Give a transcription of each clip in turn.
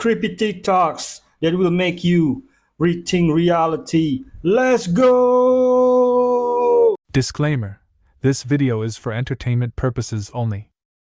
creepy TikToks that will make you rethink reality. Let's go! Disclaimer: this video is for entertainment purposes only.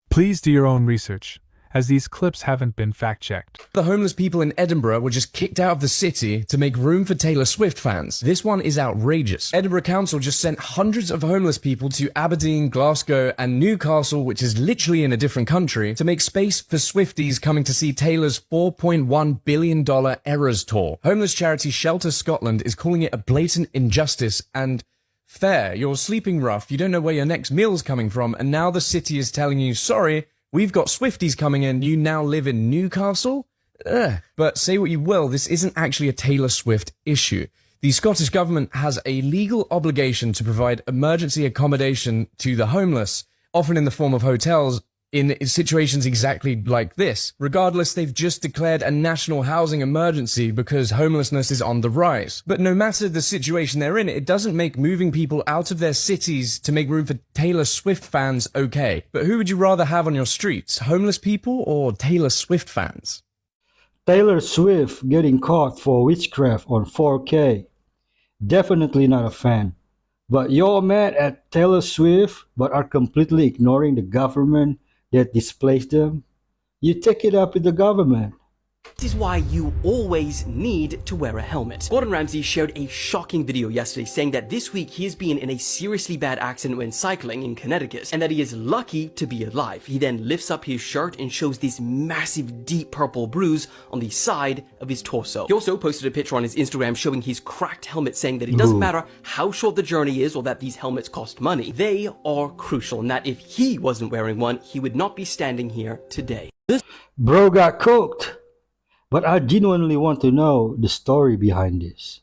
Please do your own research, as these clips haven't been fact-checked. The homeless people in Edinburgh were just kicked out of the city to make room for Taylor Swift fans. This one is outrageous. Edinburgh Council just sent hundreds of homeless people to Aberdeen, Glasgow, and Newcastle, which is literally in a different country, to make space for Swifties coming to see Taylor's $4.1 billion Eras tour. Homeless charity Shelter Scotland is calling it a blatant injustice and fair. You're sleeping rough, you don't know where your next meal's coming from, and now the city is telling you, sorry, we've got Swifties coming in, you now live in Newcastle? Ugh. But say what you will, this isn't actually a Taylor Swift issue. The Scottish Government has a legal obligation to provide emergency accommodation to the homeless, often in the form of hotels, in situations exactly like this. Regardless, they've just declared a national housing emergency because homelessness is on the rise. But no matter the situation they're in, it doesn't make moving people out of their cities to make room for Taylor Swift fans okay. But who would you rather have on your streets, homeless people or Taylor Swift fans? Taylor Swift getting caught for witchcraft on 4K. Definitely not a fan. But you're mad at Taylor Swift but are completely ignoring the government that displaced them? You take it up with the government. This is why you always need to wear a helmet. Gordon Ramsay shared a shocking video yesterday saying that this week he has been in a seriously bad accident when cycling in Connecticut and that he is lucky to be alive. He then lifts up his shirt and shows this massive deep purple bruise on the side of his torso. He also posted a picture on his Instagram showing his cracked helmet, saying that it doesn't matter how short the journey is or that these helmets cost money. They are crucial, and that if he wasn't wearing one, he would not be standing here today. Bro got cooked. But I genuinely want to know the story behind this.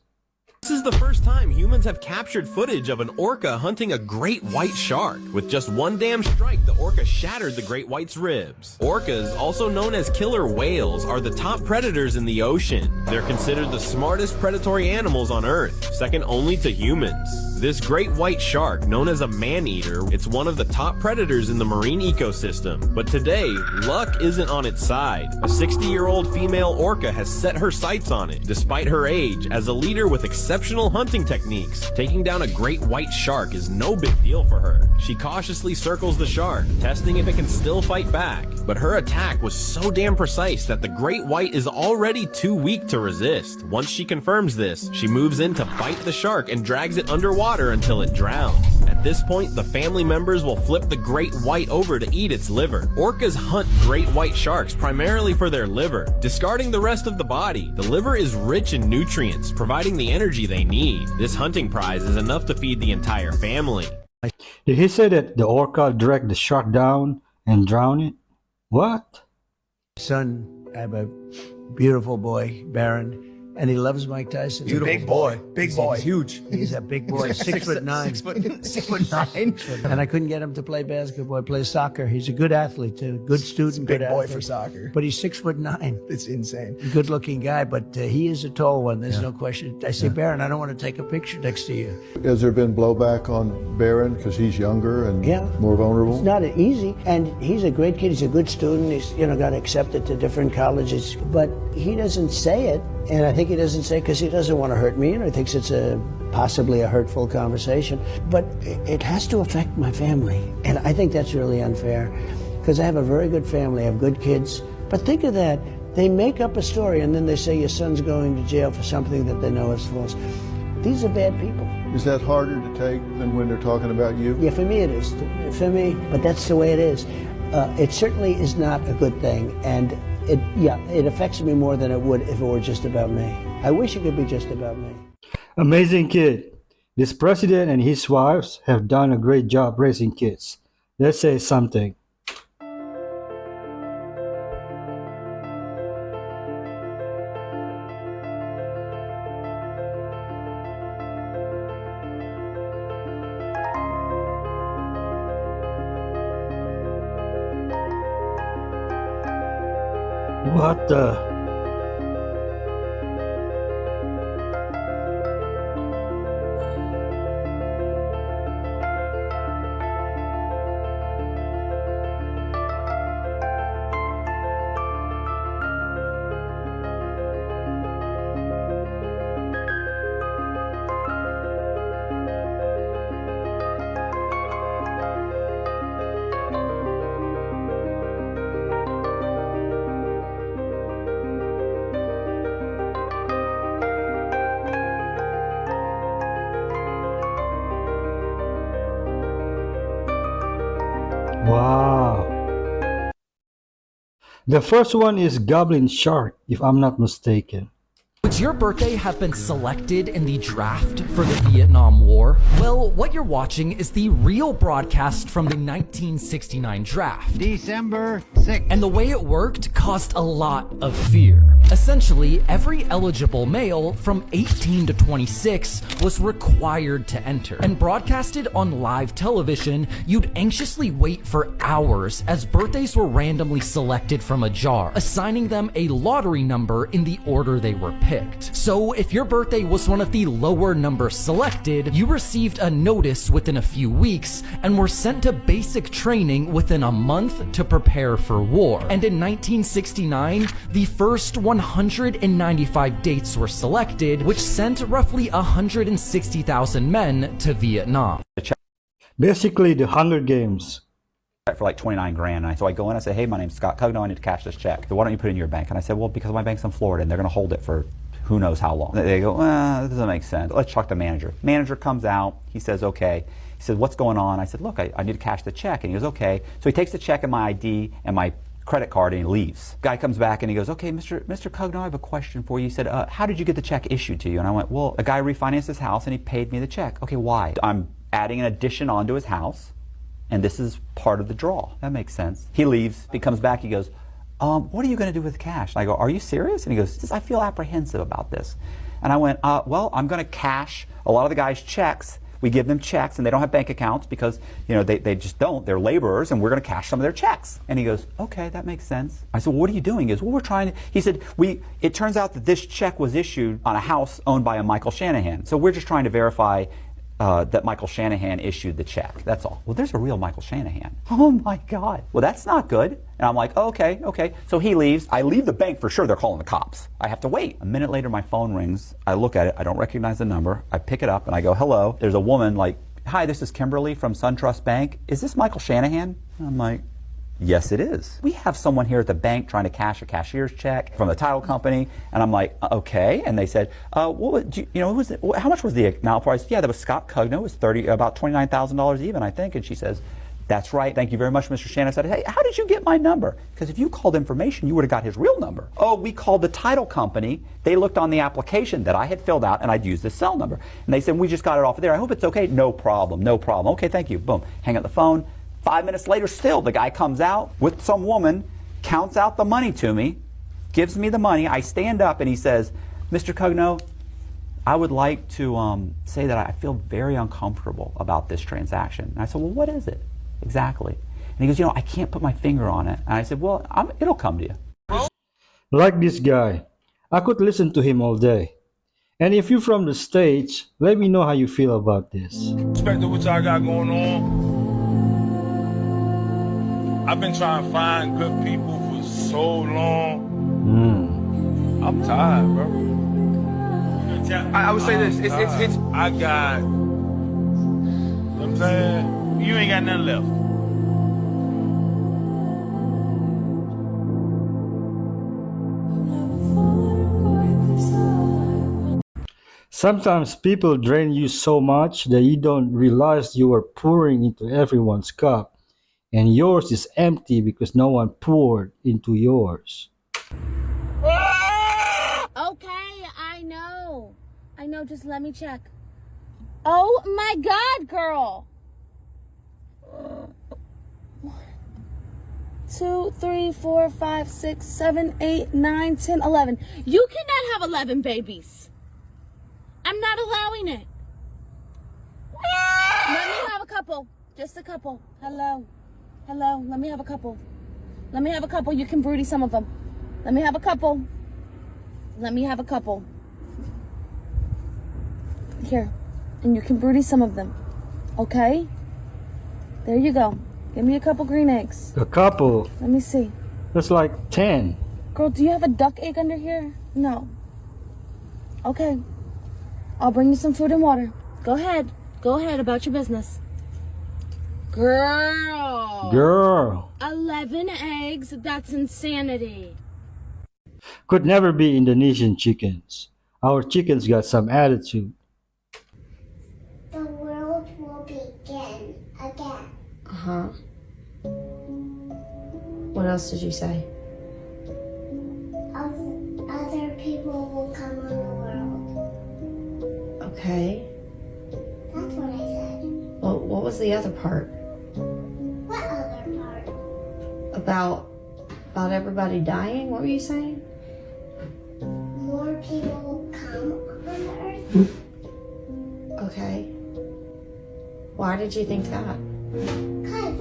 This is the first time humans have captured footage of an orca hunting a great white shark. With just one damn strike, the orca shattered the great white's ribs. Orcas, also known as killer whales, are the top predators in the ocean. They're considered the smartest predatory animals on Earth, second only to humans. This great white shark, known as a man-eater, it's one of the top predators in the marine ecosystem. But today, luck isn't on its side. A 60-year-old female orca has set her sights on it, despite her age, as a leader with exceptional hunting techniques. Taking down a great white shark is no big deal for her. She cautiously circles the shark, testing if it can still fight back. But her attack was so damn precise that the great white is already too weak to resist. Once she confirms this, she moves in to bite the shark and drags it underwater until it drowns. At this point, the family members will flip the great white over to eat its liver. Orcas hunt great white sharks primarily for their liver, discarding the rest of the body. The liver is rich in nutrients, providing the energy they need. This hunting prize is enough to feed the entire family. Did he say that the orca dragged the shark down and drowned it? What? Son, I have a beautiful boy, Baron, and he loves Mike Tyson. He's a big boy. Big boy. He's huge. He's a big boy, 6'9". 6'9". And I couldn't get him to play basketball, play soccer. He's a good athlete too, good student, Big good boy athlete. for soccer. But he's 6'9". It's insane. Good looking guy, but he is a tall one. There's no question. I say, Baron, I don't want to take a picture next to you. Has there been blowback on Barron because he's younger and more vulnerable? It's not easy, and he's a great kid. He's a good student. He's got accepted to different colleges, but he doesn't say it. And I think he doesn't say because he doesn't want to hurt me, and he thinks it's possibly a hurtful conversation. But it has to affect my family, and I think that's really unfair because I have a very good family, I have good kids. But think of that. They make up a story, and then they say your son's going to jail for something that they know is false. These are bad people. Is that harder to take than when they're talking about you? Yeah, for me it is. For me, but that's the way it is. It certainly is not a good thing, and it affects me more than it would if it were just about me. I wish it could be just about me. Amazing kid. This president and his wives have done a great job raising kids. That says something. What the? The first one is Goblin Shark, if I'm not mistaken. Would your birthday have been selected in the draft for the Vietnam War? Well, what you're watching is the real broadcast from the 1969 draft. December 6th. And the way it worked caused a lot of fear. Essentially, every eligible male from 18 to 26 was required to enter. And broadcasted on live television, you'd anxiously wait for hours as birthdays were randomly selected from a jar, assigning them a lottery number in the order they were picked. So if your birthday was one of the lower numbers selected, you received a notice within a few weeks and were sent to basic training within a month to prepare for war. And in 1969, the first 195 dates were selected, which sent roughly 160,000 men to Vietnam. Basically, the Hunger Games. For like 29 grand. And so I go in, I say, hey, my name's Scott Cugno, I need to cash this check. Why don't you put it in your bank? And I said, well, because my bank's in Florida and they're going to hold it for who knows how long. They go, that doesn't make sense. Let's talk to the manager. Manager comes out, he says, okay. He said, what's going on? I said, look, I need to cash the check. And he goes, okay. So he takes the check and my ID and my credit card and he leaves. Guy comes back and he goes, okay, Mr. Cugno, I have a question for you. He said, how did you get the check issued to you? And I went, well, a guy refinanced his house and he paid me the check. Okay, why? I'm adding an addition onto his house and this is part of the draw. That makes sense. He leaves, he comes back, he goes, what are you going to do with cash? And I go, are you serious? And he goes, I feel apprehensive about this. And I went, well, I'm going to cash a lot of the guys' checks. We give them checks and they don't have bank accounts because, you know, they just don't. They're laborers and we're going to cash some of their checks. And he goes, okay, that makes sense. I said, well, what are you doing? He goes, well, we're trying to, he said, it turns out that this check was issued on a house owned by a Michael Shanahan. So we're just trying to verify that Michael Shanahan issued the check. That's all. Well, there's a real Michael Shanahan. Oh my God. Well, that's not good. And I'm like, oh, okay. So he leaves. I leave the bank for sure. They're calling the cops. I have to wait. A minute later, my phone rings. I look at it. I don't recognize the number. I pick it up and I go, hello. There's a woman like, hi, this is Kimberly from SunTrust Bank. Is this Michael Shanahan? And I'm like, yes, it is. We have someone here at the bank trying to cash a cashier's check from the title company. And I'm like, okay. And they said, how much was the amount for? I said, yeah, that was Scott Cugno. It was about $29,000 even, I think. And she says, that's right. Thank you very much, Mr. Shanahan. I said, hey, how did you get my number? Because if you called information, you would have got his real number. Oh, we called the title company. They looked on the application that I had filled out and I'd used the cell number. And they said, we just got it off of there. I hope it's okay. No problem. Okay, thank you. Boom. Hang up the phone. 5 minutes later, still, the guy comes out with some woman, counts out the money to me, gives me the money. I stand up and he says, Mr. Cugno, I would like to say that I feel very uncomfortable about this transaction. And I said, well, what is it exactly? And he goes, I can't put my finger on it. And I said, well, it'll come to you. Like this guy, I could listen to him all day. And if you're from the States, let me know how you feel about this. Respect to what y'all got going on. I've been trying to find good people for so long. I'm tired, bro. I would say this. It's I got, you know what I'm saying? You ain't got nothing left. Sometimes people drain you so much that you don't realize you are pouring into everyone's cup. And yours is empty because no one poured into yours. Okay, I know, just let me check. Oh my God, girl. 1, 2, 3, 4, 5, 6, 7, 8, 9, 10, 11. You cannot have 11 babies. I'm not allowing it. Let me have a couple. Just a couple. Hello, let me have a couple. You can broody some of them. Let me have a couple. Here, and you can broody some of them. Okay? There you go. Give me a couple green eggs. A couple? Let me see. That's like 10. Girl, do you have a duck egg under here? No. Okay. I'll bring you some food and water. Go ahead about your business. Girl. 11 eggs? That's insanity. Could never be Indonesian chickens. Our chickens got some attitude. The world will begin again. What else did you say? Okay. That's what I said. Well, what was the other part? What other part? About everybody dying? What were you saying? More people will come on the earth. Okay. Why did you think that? Because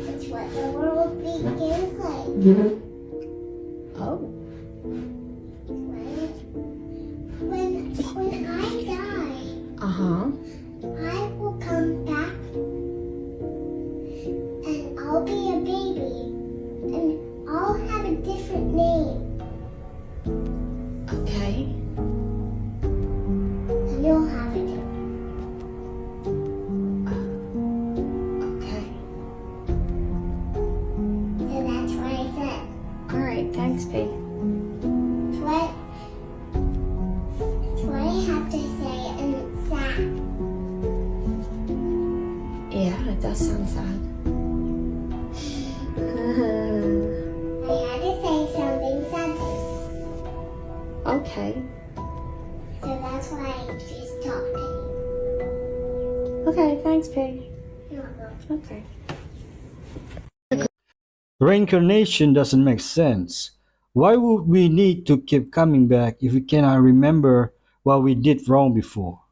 it's what the world begins like. Oh. When I die, Uh-huh. I will come back and I'll be a baby and I'll have a different name. Okay. And you'll have it. Okay. So that's what I said. All right. Thanks, P. It's what I have to say and it's sad. Yeah, it does sound sad. I had to say something sad. Okay. So that's why I just talked to you. Okay, thanks, P. You're welcome. Okay. Reincarnation doesn't make sense. Why would we need to keep coming back if we cannot remember what we did wrong before?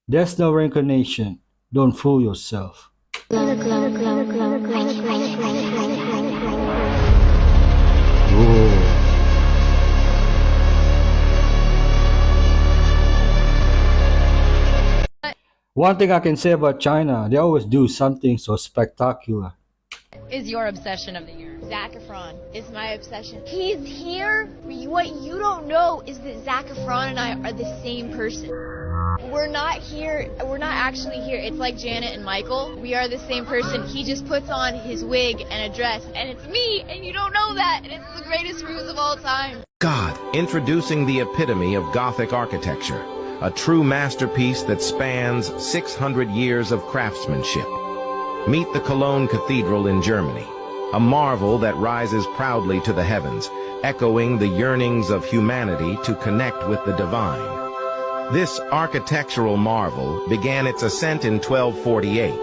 There's no reincarnation. Don't fool yourself. One thing I can say about China, they always do something so spectacular. Is your obsession of the year? Zac Efron is my obsession. He's here. What you don't know is that Zac Efron and I are the same person. We're not here. We're not actually here. It's like Janet and Michael. We are the same person. He just puts on his wig and a dress, and it's me, and you don't know that, and it's the greatest ruse of all time. God, introducing the epitome of Gothic architecture, a true masterpiece that spans 600 years of craftsmanship. Meet the Cologne Cathedral in Germany, a marvel that rises proudly to the heavens, echoing the yearnings of humanity to connect with the divine. This architectural marvel began its ascent in 1248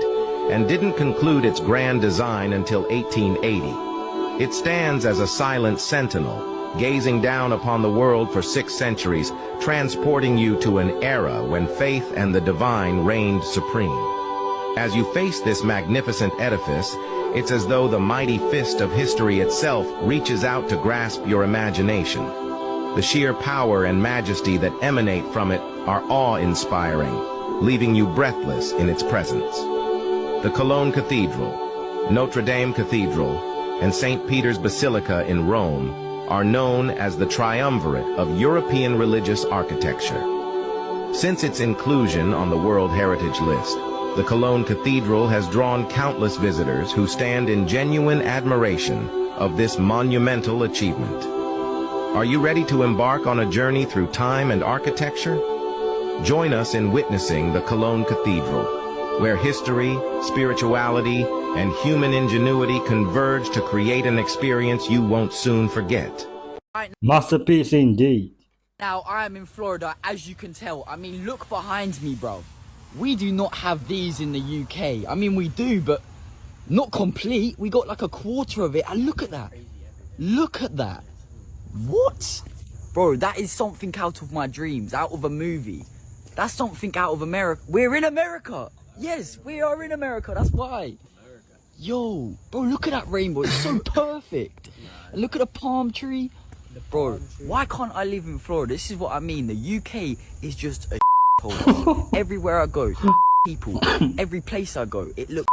and didn't conclude its grand design until 1880. It stands as a silent sentinel, gazing down upon the world for 6 centuries, transporting you to an era when faith and the divine reigned supreme. As you face this magnificent edifice, it's as though the mighty fist of history itself reaches out to grasp your imagination. The sheer power and majesty that emanate from it are awe-inspiring, leaving you breathless in its presence. The Cologne Cathedral, Notre Dame Cathedral, and St. Peter's Basilica in Rome are known as the triumvirate of European religious architecture. Since its inclusion on the World Heritage List, the Cologne Cathedral has drawn countless visitors who stand in genuine admiration of this monumental achievement. Are you ready to embark on a journey through time and architecture? Join us in witnessing the Cologne Cathedral, where history, spirituality, and human ingenuity converge to create an experience you won't soon forget. Masterpiece indeed. Now, I am in Florida, as you can tell. I mean, look behind me, bro. We do not have these in the UK. I mean, we do, but not complete. We got like a quarter of it. And look at that. Look at that. What? Bro, that is something out of my dreams, out of a movie. That's something out of America. We're in America. Yes, we are in America. That's why. Yo, bro, look at that rainbow. It's so perfect. And look at the palm tree. Bro, why can't I live in Florida? This is what I mean. The UK is just a hole. Everywhere I go, people. Every place I go, it looks.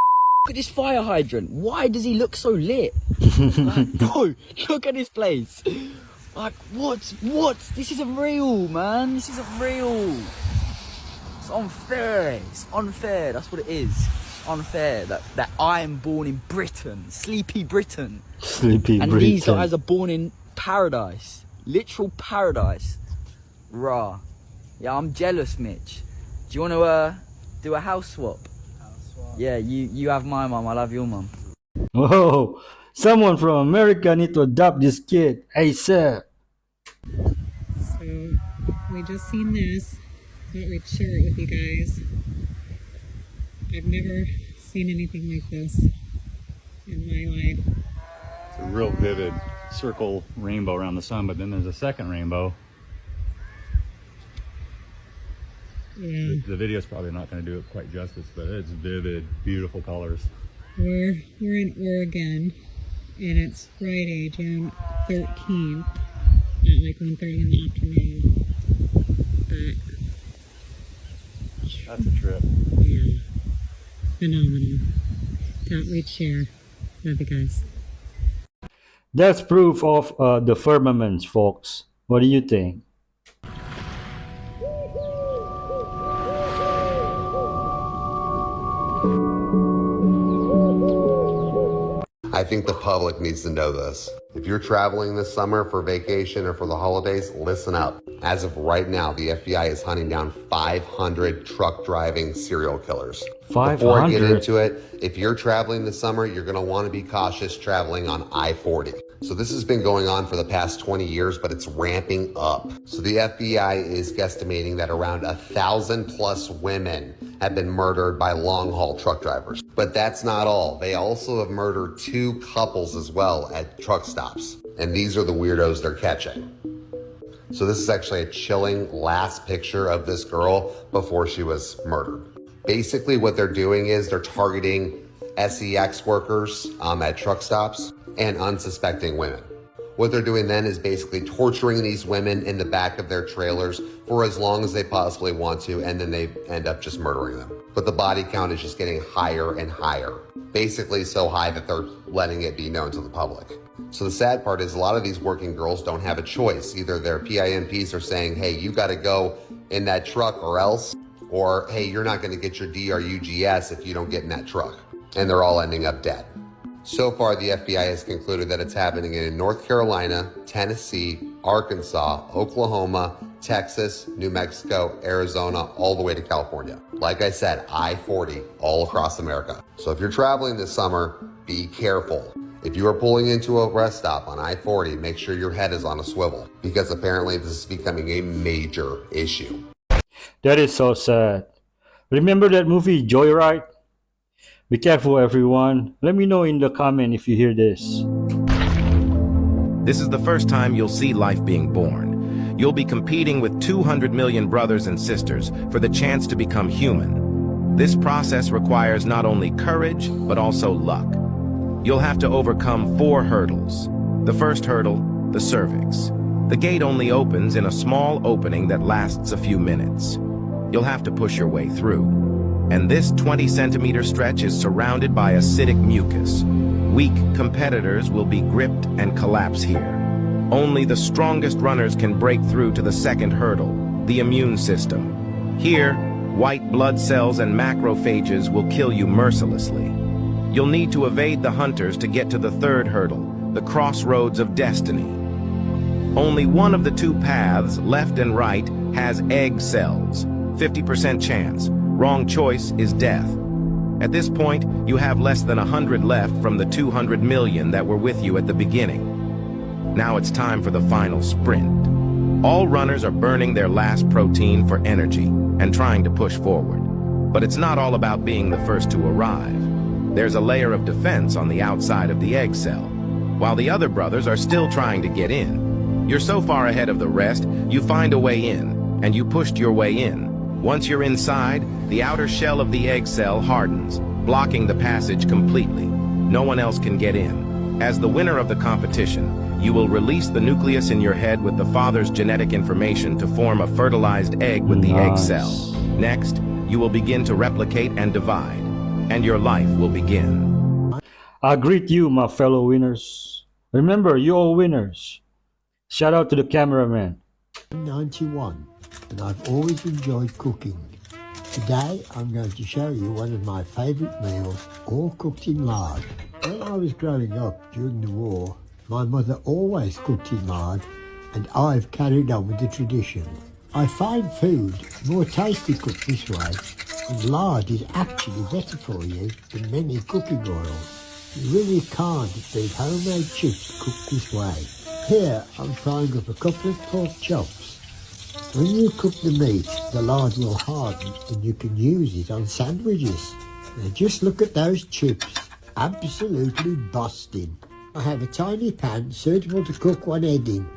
Look at this fire hydrant. Why does he look so lit? Like, bro, look at this place. Like, what? This isn't real, man. This isn't real. It's unfair. It's unfair. That's what it is. It's unfair that I am born in Britain. Sleepy Britain. Sleepy and Britain. these guys are born in paradise. Literal paradise. Rah. Yeah, I'm jealous, Mitch. Do you want to do a house swap? Yeah, you have my mum, I'll have your mum. Whoa, someone from America need to adopt this kid ASAP. So, we just seen this. Thought we'd share it with you guys. I've never seen anything like this in my life. It's a real vivid circle rainbow around the sun, but then there's a second rainbow. Yeah. The video's probably not going to do it quite justice, but it's vivid, beautiful colors. We're in Oregon, and it's Friday, June 13th, at like 1:30 in the afternoon. That's a trip. Yeah. Phenomenal. Thought we'd share. Love you guys. That's proof of the firmaments, folks. What do you think? I think the public needs to know this. If you're traveling this summer for vacation or for the holidays, listen up. As of right now, the FBI is hunting down 500 truck driving serial killers. 500? Before I get into it, if you're traveling this summer, you're going to want to be cautious traveling on I-40. So this has been going on for the past 20 years, but it's ramping up. So the FBI is guesstimating that around 1,000 plus women have been murdered by long-haul truck drivers. But that's not all. They also have murdered 2 couples as well at truck stops. And these are the weirdos they're catching. So this is actually a chilling last picture of this girl before she was murdered. Basically what they're doing is they're targeting SEX workers at truck stops and unsuspecting women. What they're doing then is basically torturing these women in the back of their trailers for as long as they possibly want to, and then they end up just murdering them. But the body count is just getting higher and higher, basically so high that they're letting it be known to the public. So the sad part is a lot of these working girls don't have a choice. Either their PIMPs are saying, hey, you gotta go in that truck or else, or hey, you're not gonna get your DRUGS if you don't get in that truck. And they're all ending up dead. So far, the FBI has concluded that it's happening in North Carolina, Tennessee, Arkansas, Oklahoma, Texas, New Mexico, Arizona, all the way to California. Like I said, I-40 all across America. So if you're traveling this summer, be careful. If you are pulling into a rest stop on I-40, make sure your head is on a swivel, because apparently this is becoming a major issue. That is so sad. Remember that movie Joyride? Be careful, everyone. Let me know in the comment if you hear this. This is the first time you'll see life being born. You'll be competing with 200 million brothers and sisters for the chance to become human. This process requires not only courage, but also luck. You'll have to overcome 4 hurdles. The first hurdle, the cervix. The gate only opens in a small opening that lasts a few minutes. You'll have to push your way through. And this 20-centimeter stretch is surrounded by acidic mucus. Weak competitors will be gripped and collapse here. Only the strongest runners can break through to the second hurdle, the immune system. Here, white blood cells and macrophages will kill you mercilessly. You'll need to evade the hunters to get to the third hurdle, the crossroads of destiny. Only one of the 2 paths, left and right, has egg cells. 50% chance. Wrong choice is death. At this point, you have less than 100 left from the 200 million that were with you at the beginning. Now it's time for the final sprint. All runners are burning their last protein for energy and trying to push forward. But it's not all about being the first to arrive. There's a layer of defense on the outside of the egg cell, while the other brothers are still trying to get in. You're so far ahead of the rest, you find a way in, and you pushed your way in. Once you're inside, the outer shell of the egg cell hardens, blocking the passage completely. No one else can get in. As the winner of the competition, you will release the nucleus in your head with the father's genetic information to form a fertilized egg with the egg cell. Next, you will begin to replicate and divide, and your life will begin. I greet you, my fellow winners. Remember, you're all winners. Shout out to the cameraman. I'm 91, and I've always enjoyed cooking. Today, I'm going to show you one of my favourite meals, all cooked in lard. When I was growing up during the war, my mother always cooked in lard, and I've carried on with the tradition. I find food more tasty cooked this way, and lard is actually better for you than many cooking oils. You really can't beat homemade chips cooked this way. Here, I'm frying up a couple of pork chops. When you cook the meat, the lard will harden and you can use it on sandwiches. Now just look at those chips. Absolutely busting. I have a tiny pan suitable to cook one egg in.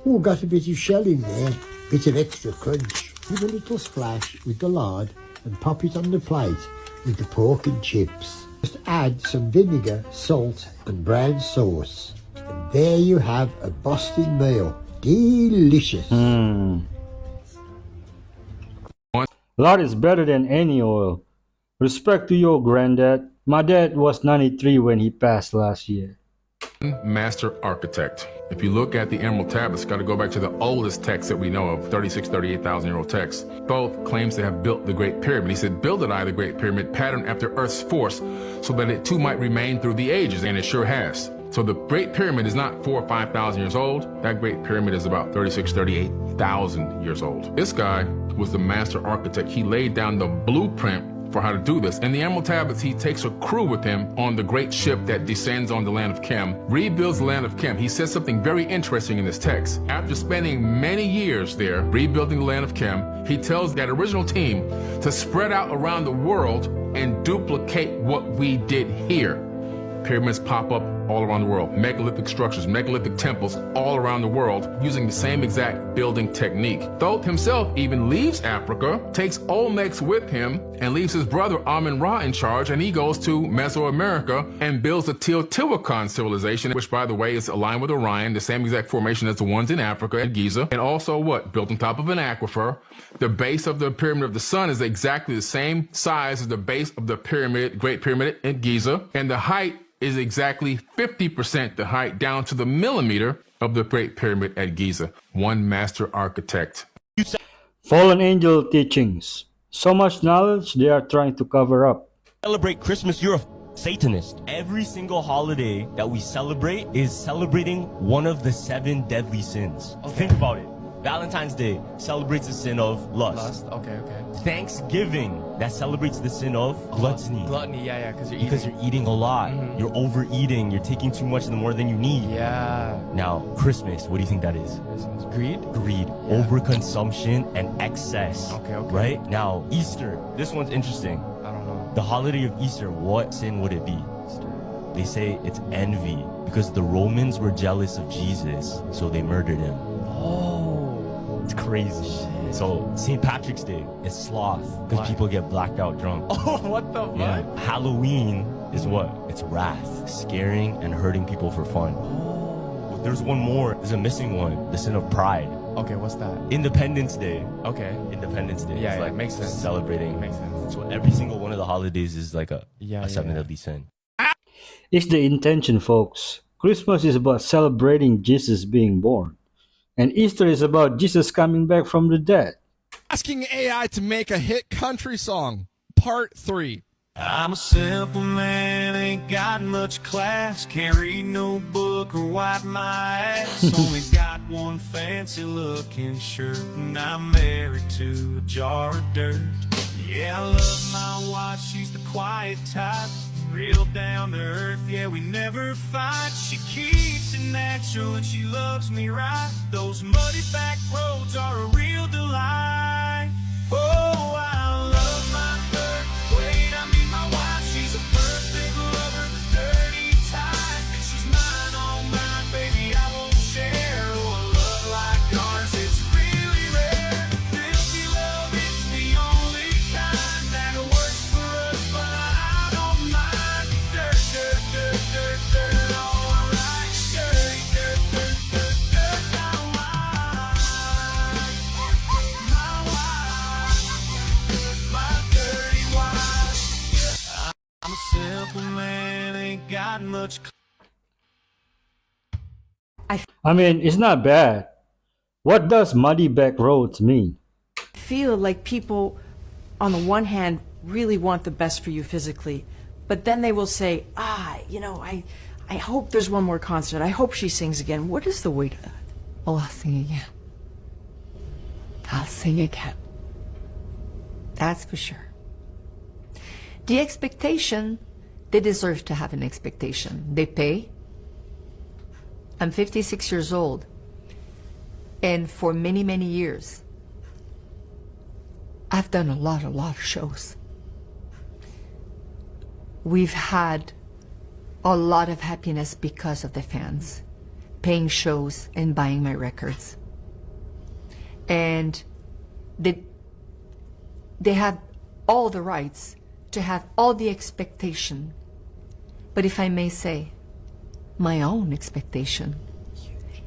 Oh, got a bit of shell in there. Bit of extra crunch. Give a little splash with the lard and pop it on the plate with the pork and chips. Just add some vinegar, salt and brown sauce. And there you have a busting meal. Delicious. Lard is better than any oil. Respect to your granddad. My dad was 93 when he passed last year. Master architect. If you look at the Emerald Tablets, got to go back to the oldest text that we know of, 38,000 year old text. Thoth claims to have built the Great Pyramid. He said, builded I the Great Pyramid, patterned after Earth's force, so that it too might remain through the ages, and it sure has. So the Great Pyramid is not 4,000 or 5,000 years old. That Great Pyramid is about 38,000 years old. This guy was the master architect. He laid down the blueprint for how to do this. In the Emerald Tablets, he takes a crew with him on the great ship that descends on the land of Chem, rebuilds the land of Chem. He says something very interesting in this text. After spending many years there rebuilding the land of Chem, he tells that original team to spread out around the world and duplicate what we did here. Pyramids pop up all around the world. Megalithic structures, megalithic temples all around the world using the same exact building technique. Thoth himself even leaves Africa, takes Olmecs with him, and leaves his brother Amun-Ra in charge, and he goes to Mesoamerica and builds the Teotihuacan civilization, which, by the way, is aligned with Orion, the same exact formation as the ones in Africa at Giza. And also what? Built on top of an aquifer. The base of the Pyramid of the Sun is exactly the same size as the base of the pyramid, Great Pyramid at Giza, and the height is exactly 50% the height down to the millimeter of the Great Pyramid at Giza. One master architect. Fallen angel teachings. So much knowledge they are trying to cover up. Celebrate Christmas, you're a Satanist. Every single holiday that we celebrate is celebrating one of the 7 deadly sins. Okay. Think about it. Valentine's Day celebrates the sin of lust. Okay. Thanksgiving, that celebrates the sin of gluttony. Gluttony, yeah, because you're eating a lot. You're overeating. You're taking too much more than you need. Yeah. Now, Christmas, what do you think that is? Christmas. Greed? Greed. Yeah. Overconsumption and excess. Okay. Right? Now, Easter. This one's interesting. I don't know. The holiday of Easter, what sin would it be? Easter. They say it's envy, because the Romans were jealous of Jesus, so they murdered him. It's crazy. Shit. So St. Patrick's Day is sloth, because people get blacked out drunk. Oh, what the fuck? Yeah. Halloween is what? It's wrath, scaring and hurting people for fun. Oh. There's one more. There's a missing one. The sin of pride. Okay, what's that? Independence Day. Okay. Independence Day. Yeah, it's like makes sense. Celebrating. Makes sense. So every single one of the holidays is like a 7 deadly sin. It's the intention, folks. Christmas is about celebrating Jesus being born. And Easter is about Jesus coming back from the dead. Asking AI to make a hit country song, part 3. I'm a simple man, ain't got much class. Can't read no book or wipe my ass. Only got one fancy looking shirt, and I'm married to a jar of dirt. Yeah, I love my wife, she's the quiet type. Real down to earth, yeah, we never fight. She keeps it natural and she loves me right. Those muddy back roads are a real delight. Oh, I love my dirt. Wait, I mean my wife, she's a perfect lover, dirty type. And she's mine, all mine, baby, I won't share. Oh, a love like ours, it's really rare. Filthy love, it's the only kind that works for us, but I don't mind. Dirt, dirt, dirt, dirt, dirt, alright. Dirty, dirt, dirt, dirt, dirt, alright. My dirty wife. I'm a simple man, ain't got much. I mean, it's not bad. What does muddy back roads mean? Feel like people, on the one hand, really want the best for you physically, but then they will say, I hope there's one more concert. I hope she sings again. What is the weight of that? Oh, I'll sing again. I'll sing again. That's for sure. The expectation, they deserve to have an expectation. They pay. I'm 56 years old. And for many, many years, I've done a lot of shows. We've had a lot of happiness because of the fans, paying shows and buying my records. And they have all the rights to have all the expectation. But if I may say, my own expectation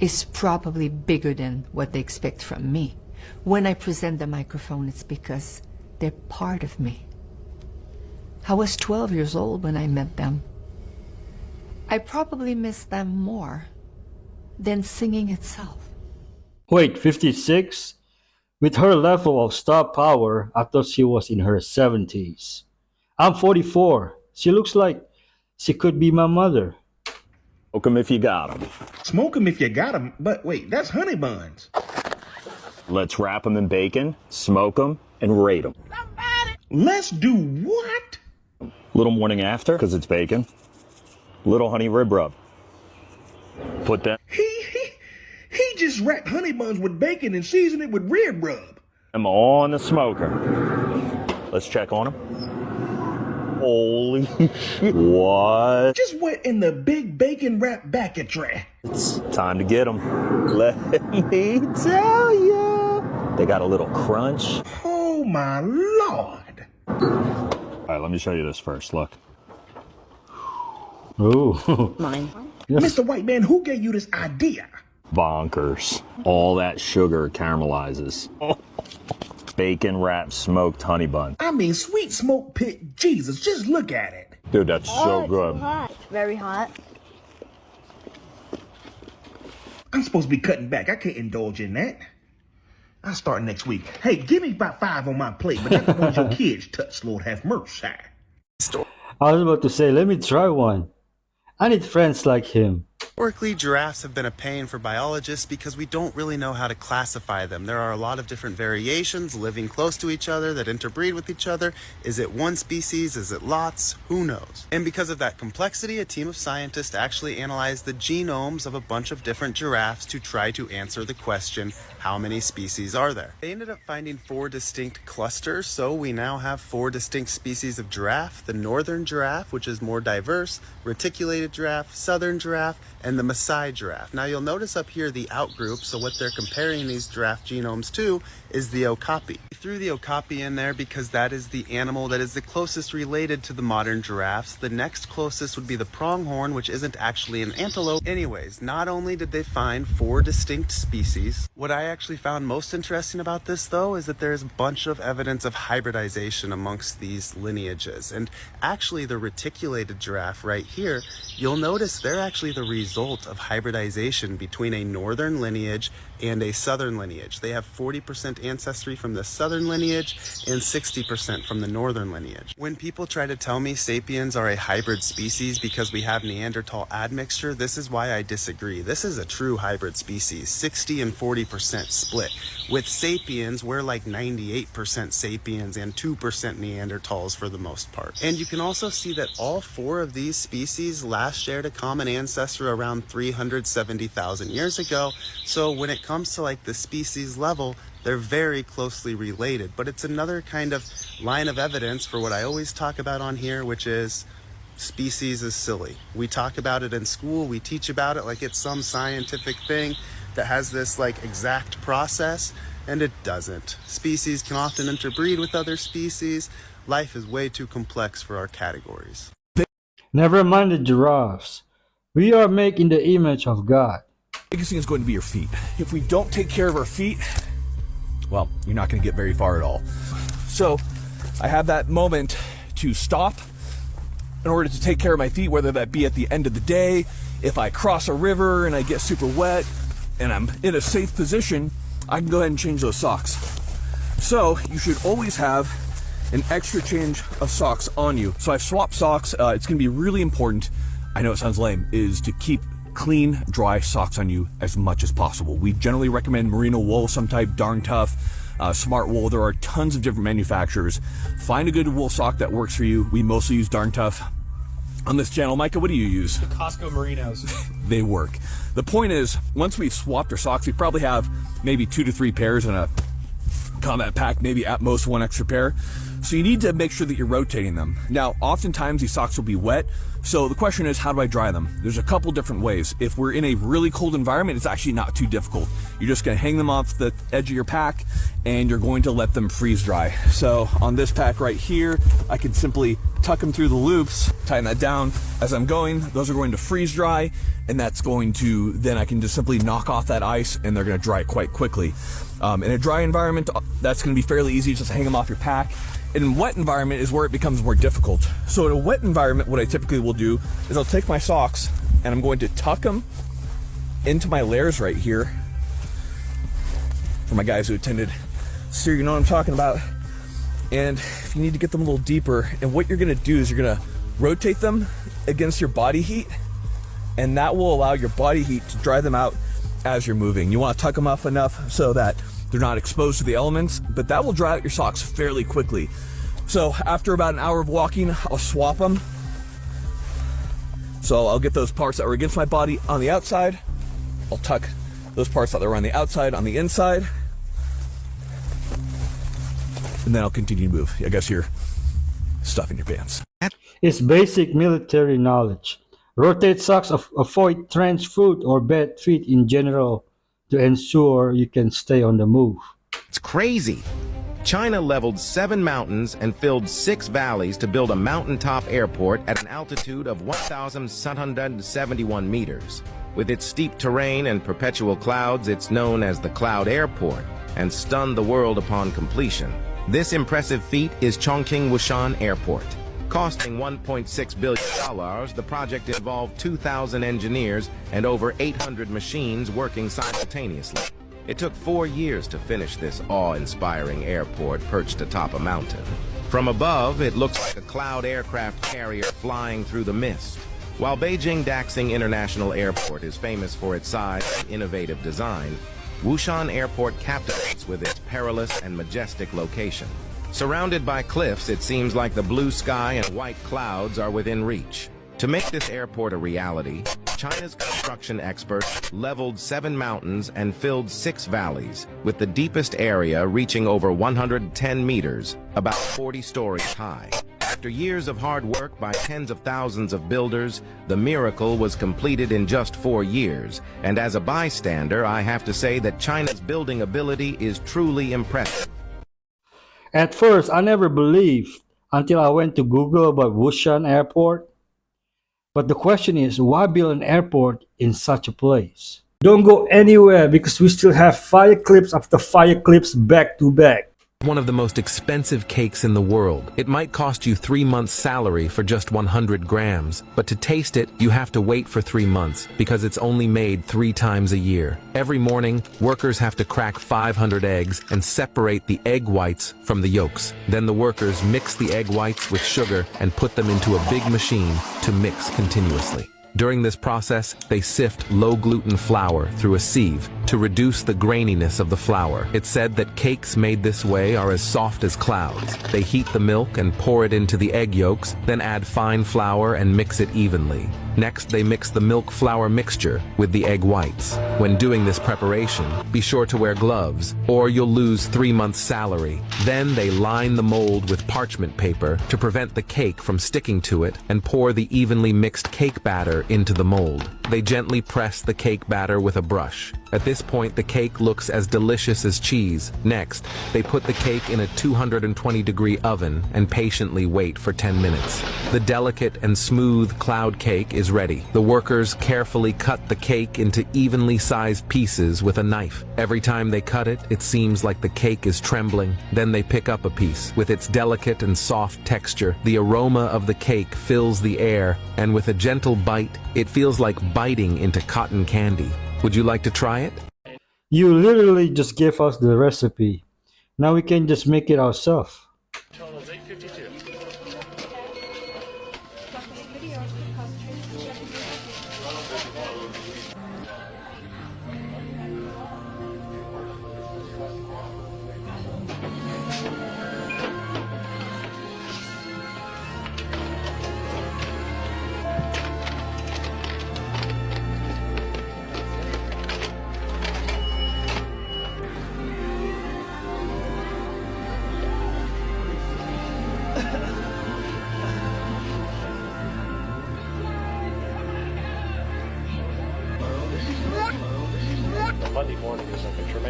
is probably bigger than what they expect from me. When I present the microphone, it's because they're part of me. I was 12 years old when I met them. I probably miss them more than singing itself. Wait, 56? With her level of star power, I thought she was in her 70s. I'm 44. She looks like she could be my mother. Smoke 'em if you got 'em. Smoke 'em if you got 'em, but wait, that's honey buns. Let's wrap 'em in bacon, smoke 'em, and rate 'em. Let's do what? Little morning after, because it's bacon. Little honey rib rub. Put that He just wrapped honey buns with bacon and seasoned it with rib rub. them on the smoker. Let's check on them. Holy shit. What? Just what in the big bacon wrap bucket tray? It's time to get them. Let me tell you. They got a little crunch. Oh my Lord. All right, let me show you this first. Look. Ooh. Mine. Yes. Mr. White Man, who gave you this idea? Bonkers. All that sugar caramelizes. Bacon wrapped smoked honey bun. I mean, sweet smoke pit Jesus, just look at it. Dude, that's so good. Hot. Very hot. I'm supposed to be cutting back. I can't indulge in that. I'll start next week. Hey, give me about 5 on my plate, but that's the ones your kids touch, Lord have mercy. I was about to say, let me try one. I need friends like him. Historically, giraffes have been a pain for biologists because we don't really know how to classify them. There are a lot of different variations living close to each other that interbreed with each other. Is it one species? Is it lots? Who knows? And because of that complexity, a team of scientists actually analyzed the genomes of a bunch of different giraffes to try to answer the question, how many species are there? They ended up finding 4 distinct clusters, so we now have 4 distinct species of giraffe. The northern giraffe, which is more diverse, reticulated giraffe, southern giraffe, and the Maasai giraffe. Now you'll notice up here the outgroup, so what they're comparing these giraffe genomes to is the okapi. I threw the okapi in there because that is the animal that is the closest related to the modern giraffes. The next closest would be the pronghorn, which isn't actually an antelope. Anyways, not only did they find 4 distinct species, what I actually found most interesting about this though is that there's a bunch of evidence of hybridization amongst these lineages. And actually the reticulated giraffe right here, you'll notice they're actually the result of hybridization between a northern lineage and a southern lineage. They have 40% ancestry from the southern lineage and 60% from the northern lineage. When people try to tell me sapiens are a hybrid species because we have Neanderthal admixture, this is why I disagree. This is a true hybrid species, 60 and 40% split. With sapiens, we're like 98% sapiens and 2% Neanderthals for the most part. And you can also see that all 4 of these species last shared a common ancestor around 370,000 years ago. So when it comes to like the species level, they're very closely related. But it's another kind of line of evidence for what I always talk about on here, which is species is silly. We talk about it in school, we teach about it like it's some scientific thing that has this like exact process, and it doesn't. Species can often interbreed with other species. Life is way too complex for our categories. Never mind the giraffes. We are made in the image of God. Biggest thing is going to be your feet. If we don't take care of our feet, well, you're not going to get very far at all. So I have that moment to stop in order to take care of my feet, whether that be at the end of the day, if I cross a river and I get super wet and I'm in a safe position, I can go ahead and change those socks. So you should always have an extra change of socks on you. So I've swapped socks. It's going to be really important, I know it sounds lame, is to keep clean, dry socks on you as much as possible. We generally recommend merino wool, some type, Darn Tough, Smart Wool. There are tons of different manufacturers. Find a good wool sock that works for you. We mostly use Darn Tough. On this channel, Micah, what do you use? The Costco Merinos. They work. The point is, once we've swapped our socks, we probably have maybe 2 to 3 pairs in a combat pack, maybe at most 1 extra pair. So you need to make sure that you're rotating them. Now, oftentimes these socks will be wet, so the question is, how do I dry them? There's a couple different ways. If we're in a really cold environment, it's actually not too difficult. You're just gonna hang them off the edge of your pack and you're going to let them freeze dry. So on this pack right here, I can simply tuck them through the loops, tighten that down as I'm going. Those are going to freeze dry, and that's going to, then I can just simply knock off that ice and they're gonna dry quite quickly. In a dry environment, that's gonna be fairly easy, just hang them off your pack. In a wet environment is where it becomes more difficult. So in a wet environment, what I typically will do is I'll take my socks and I'm going to tuck them into my layers right here. For my guys who attended, so you know what I'm talking about. And if you need to get them a little deeper, and what you're gonna do is you're gonna rotate them against your body heat, and that will allow your body heat to dry them out as you're moving. You wanna tuck them up enough so that they're not exposed to the elements, but that will dry out your socks fairly quickly. So after about an hour of walking, I'll swap them. So I'll get those parts that were against my body on the outside. I'll tuck those parts that were on the outside on the inside. And then I'll continue to move. I guess you're stuffing your pants. It's basic military knowledge. Rotate socks, avoid trench foot or bad feet in general to ensure you can stay on the move. It's crazy. China leveled 7 mountains and filled 6 valleys to build a mountaintop airport at an altitude of 1,771 meters. With its steep terrain and perpetual clouds, it's known as the Cloud Airport and stunned the world upon completion. This impressive feat is Chongqing Wushan Airport. Costing $1.6 billion, the project involved 2,000 engineers and over 800 machines working simultaneously. It took 4 years to finish this awe-inspiring airport perched atop a mountain. From above, it looks like a cloud aircraft carrier flying through the mist. While Beijing Daxing International Airport is famous for its size and innovative design, Wushan Airport captivates with its perilous and majestic location. Surrounded by cliffs, it seems like the blue sky and white clouds are within reach. To make this airport a reality, China's construction experts leveled 7 mountains and filled 6 valleys, with the deepest area reaching over 110 meters, about 40 stories high. After years of hard work by tens of thousands of builders, the miracle was completed in just 4 years. And as a bystander, I have to say that China's building ability is truly impressive. At first, I never believed until I went to Google about Wushan Airport. But the question is, why build an airport in such a place? Don't go anywhere because we still have fire clips after fire clips back to back. One of the most expensive cakes in the world. It might cost you 3 months' salary for just 100 grams, but to taste it, you have to wait for 3 months because it's only made 3 times a year. Every morning, workers have to crack 500 eggs and separate the egg whites from the yolks. Then the workers mix the egg whites with sugar and put them into a big machine to mix continuously. During this process, they sift low-gluten flour through a sieve to reduce the graininess of the flour. It's said that cakes made this way are as soft as clouds. They heat the milk and pour it into the egg yolks, then add fine flour and mix it evenly. Next, they mix the milk-flour mixture with the egg whites. When doing this preparation, be sure to wear gloves, or you'll lose 3 months' salary. Then they line the mold with parchment paper to prevent the cake from sticking to it and pour the evenly mixed cake batter into the mold. They gently press the cake batter with a brush. At this point, the cake looks as delicious as cheese. Next, they put the cake in a 220-degree oven and patiently wait for 10 minutes. The delicate and smooth cloud cake is ready. The workers carefully cut the cake into evenly sized pieces with a knife. Every time they cut it, it seems like the cake is trembling. Then they pick up a piece. With its delicate and soft texture, the aroma of the cake fills the air, and with a gentle bite, it feels like biting into cotton candy. Would you like to try it? You literally just gave us the recipe. Now we can just make it ourselves. Total is $8.52.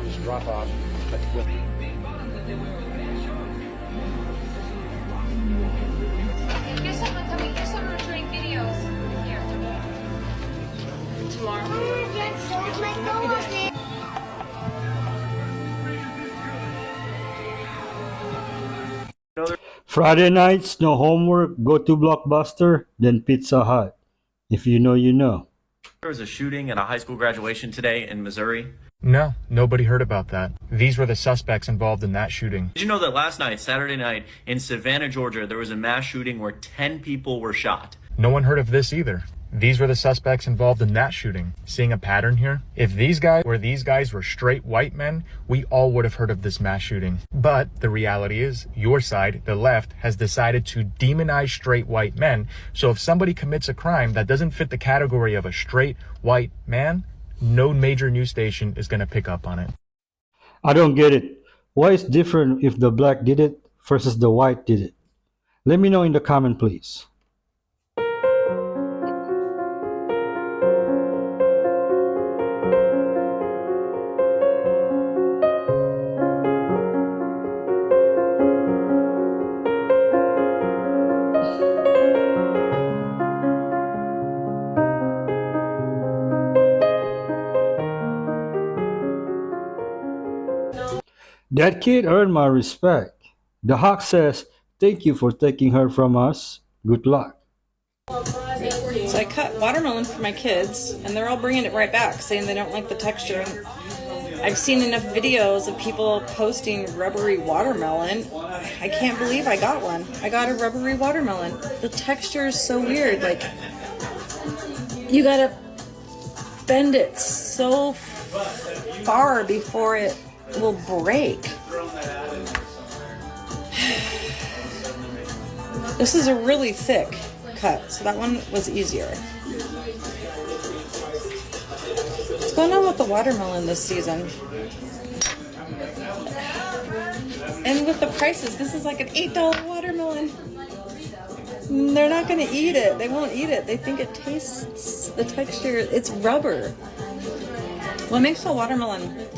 just drop off. Here's some returning videos. Here. Friday nights, no homework, go to Blockbuster, then Pizza Hut. If you know, you know. There was a shooting at a high school graduation today in Missouri. No, nobody heard about that. These were the suspects involved in that shooting. Did you know that last night, Saturday night, in Savannah, Georgia, there was a mass shooting where 10 people were shot? No one heard of this either. These were the suspects involved in that shooting. Seeing a pattern here? If these guys were straight white men, we all would have heard of this mass shooting. But the reality is, your side, the left, has decided to demonize straight white men. So if somebody commits a crime that doesn't fit the category of a straight white man, no major news station is going to pick up on it. I don't get it. Why is different if the black did it versus the white did it? Let me know in the comment, please. That kid earned my respect. The Hawk says, "Thank you for taking her from us. Good luck." So I cut watermelon for my kids, and they're all bringing it right back, saying they don't like the texture. I've seen enough videos of people posting rubbery watermelon. I can't believe I got one. I got a rubbery watermelon. The texture is so weird. Like, you gotta bend it so far before it will break. This is a really thick cut, so that one was easier. What's going on with the watermelon this season? And with the prices, this is like an $8 watermelon. They're not going to eat it. They won't eat it. They think it tastes, the texture, it's rubber. What makes a watermelon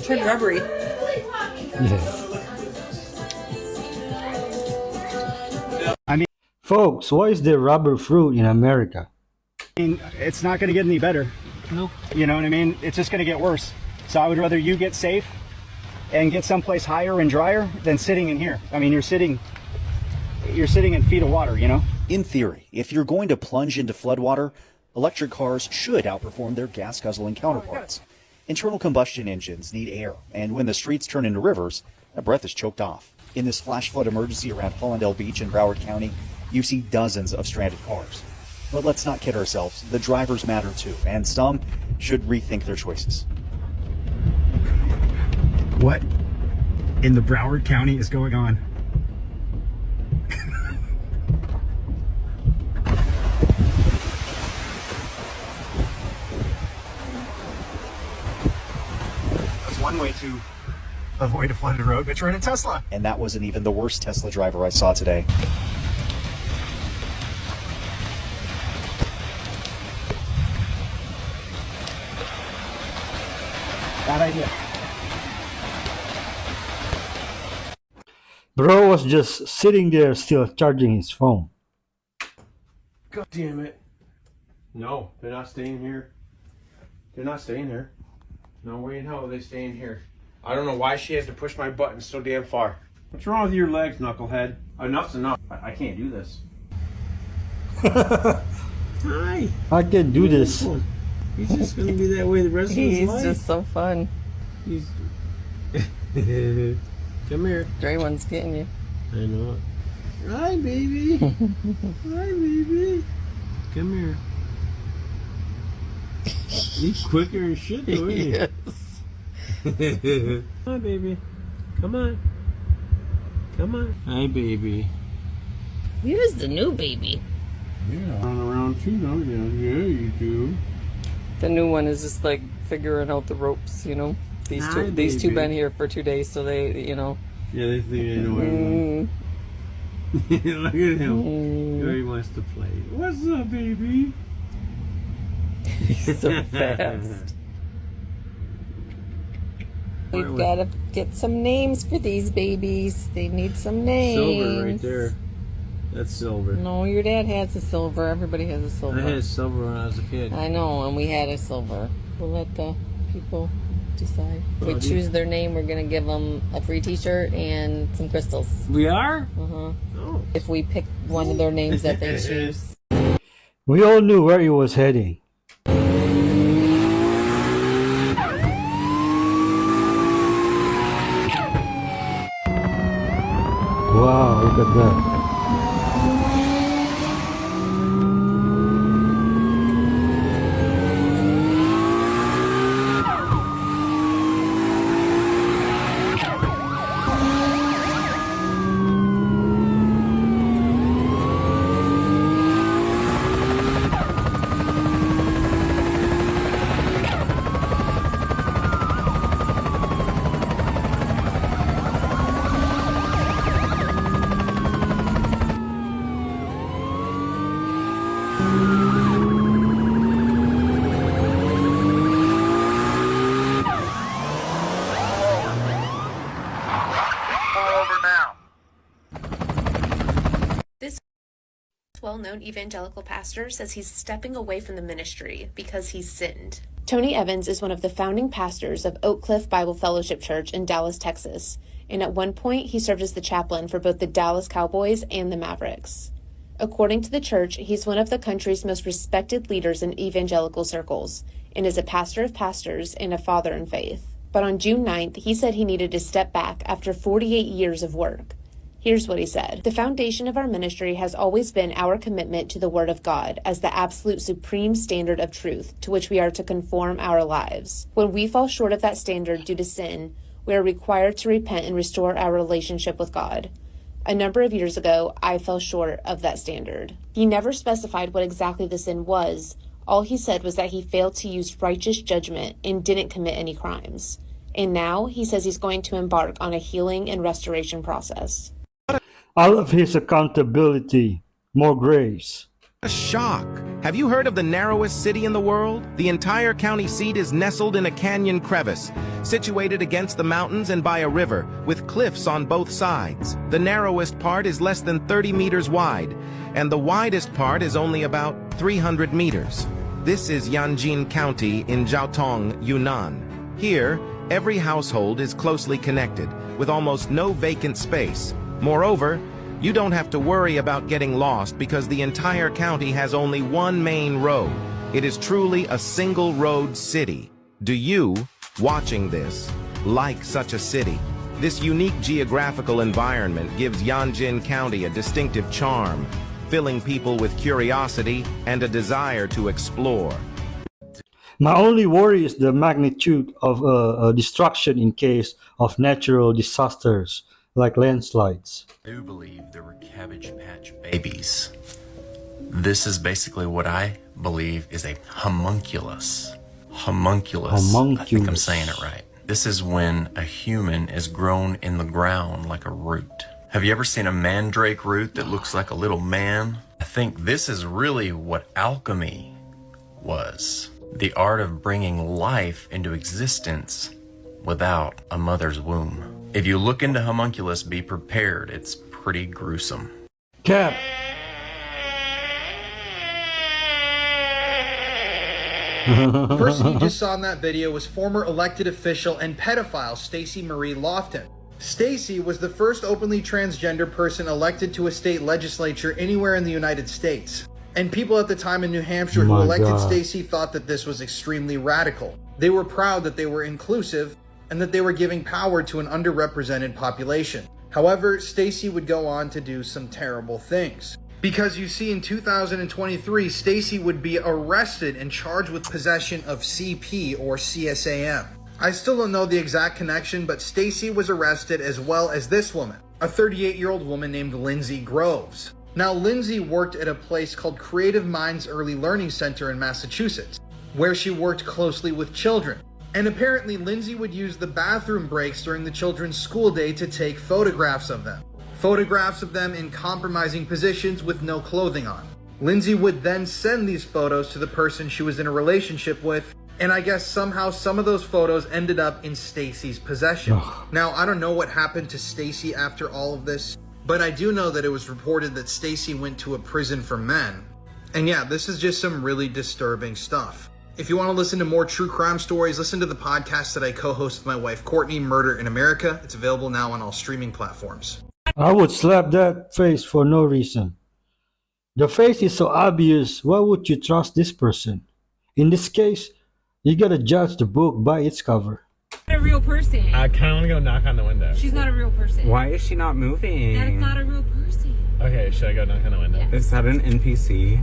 turn rubbery? Folks, why is there rubber fruit in America? I mean, it's not going to get any better. No. You know what I mean? It's just going to get worse. So I would rather you get safe and get someplace higher and drier than sitting in here. I mean, you're sitting in feet of water, you know? In theory, if you're going to plunge into floodwater, electric cars should outperform their gas-guzzling counterparts. Internal combustion engines need air, and when the streets turn into rivers, that breath is choked off. In this flash flood emergency around Hollandale Beach in Broward County, you see dozens of stranded cars. But let's not kid ourselves, the drivers matter too, and some should rethink their choices. What in the Broward County is going on? That's one way to avoid a flooded road, but you're in a Tesla. And that wasn't even the worst Tesla driver I saw today. Bad idea. Bro was just sitting there still charging his phone. God damn it. No, they're not staying here. They're not staying here. No way in hell are they staying here. I don't know why she has to push my button so damn far. What's wrong with your legs, knucklehead? Enough's enough. I can't do this. Hi. I can do this. He's just gonna be that way the rest of his life. He's just so fun. He's... Come here. Dre one's getting you. I know it. Hi, baby. Hi, baby. Come here. He's quicker as shit, though, isn't he? Yes. Come on, baby. Come on. Come on. Hi, baby. Here's the new baby. Yeah, run around too, don't you? Yeah, you do. The new one is just like figuring out the ropes, you know. These two been here for 2 days, so they, you know. Yeah, they think they know everything. Look at him. He wants to play. What's up, baby? He's so fast. We've got to get some names for these babies. They need some names. Silver right there. That's silver. No, your dad has a silver. Everybody has a silver. I had silver when I was a kid. I know, and we had a silver. We'll let the people decide. If we choose their name, we're going to give them a free t-shirt and some crystals. We are? Uh-huh. Oh. If we pick one of their names that they choose. We all knew where he was heading. Wow, look at that. This well-known evangelical pastor says he's stepping away from the ministry because he's sinned. Tony Evans is one of the founding pastors of Oak Cliff Bible Fellowship Church in Dallas, Texas, and at one point he served as the chaplain for both the Dallas Cowboys and the Mavericks. According to the church, he's one of the country's most respected leaders in evangelical circles and is a pastor of pastors and a father in faith. But on June 9th, he said he needed to step back after 48 years of work. Here's what he said. The foundation of our ministry has always been our commitment to the Word of God as the absolute supreme standard of truth to which we are to conform our lives. When we fall short of that standard due to sin, we are required to repent and restore our relationship with God. A number of years ago, I fell short of that standard. He never specified what exactly the sin was. All he said was that he failed to use righteous judgment and didn't commit any crimes. And now he says he's going to embark on a healing and restoration process. I love his accountability. More grace. A shock. Have you heard of the narrowest city in the world? The entire county seat is nestled in a canyon crevice, situated against the mountains and by a river, with cliffs on both sides. The narrowest part is less than 30 meters wide, and the widest part is only about 300 meters. This is Yanjin County in Jiaotong, Yunnan. Here, every household is closely connected, with almost no vacant space. Moreover, you don't have to worry about getting lost because the entire county has only one main road. It is truly a single road city. Do you, watching this, like such a city? This unique geographical environment gives Yanjin County a distinctive charm, filling people with curiosity and a desire to explore. My only worry is the magnitude of destruction in case of natural disasters like landslides. I do believe there were Cabbage Patch babies. This is basically what I believe is a homunculus. Homunculus. I think I'm saying it right. This is when a human is grown in the ground like a root. Have you ever seen a mandrake root that looks like a little man? I think this is really what alchemy was. The art of bringing life into existence without a mother's womb. If you look into homunculus, be prepared. It's pretty gruesome. Cap. The person you just saw in that video was former elected official and pedophile Stacey Marie Lofton. Stacey was the first openly transgender person elected to a state legislature anywhere in the United States. And people at the time in New Hampshire who elected Stacey thought that this was extremely radical. They were proud that they were inclusive and that they were giving power to an underrepresented population. However, Stacey would go on to do some terrible things. Because you see, in 2023, Stacey would be arrested and charged with possession of CP or CSAM. I still don't know the exact connection, but Stacey was arrested as well as this woman, a 38-year-old woman named Lindsay Groves. Now, Lindsay worked at a place called Creative Minds Early Learning Center in Massachusetts, where she worked closely with children. And apparently, Lindsay would use the bathroom breaks during the children's school day to take photographs of them. Photographs of them in compromising positions with no clothing on. Lindsay would then send these photos to the person she was in a relationship with, And I guess somehow some of those photos ended up in Stacy's possession. Now, I don't know what happened to Stacy after all of this, but I do know that it was reported that Stacy went to a prison for men. And yeah, this is just some really disturbing stuff. If you want to listen to more true crime stories, listen to the podcast that I co-host with my wife Courtney, Murder in America. It's available now on all streaming platforms. I would slap that face for no reason. The face is so obvious, why would you trust this person? In this case, you gotta judge the book by its cover. Not a real person. I kind of want to go knock on the window. She's not a real person. Why is she not moving? That is not a real person. Okay, should I go knock on the window? Is that an NPC?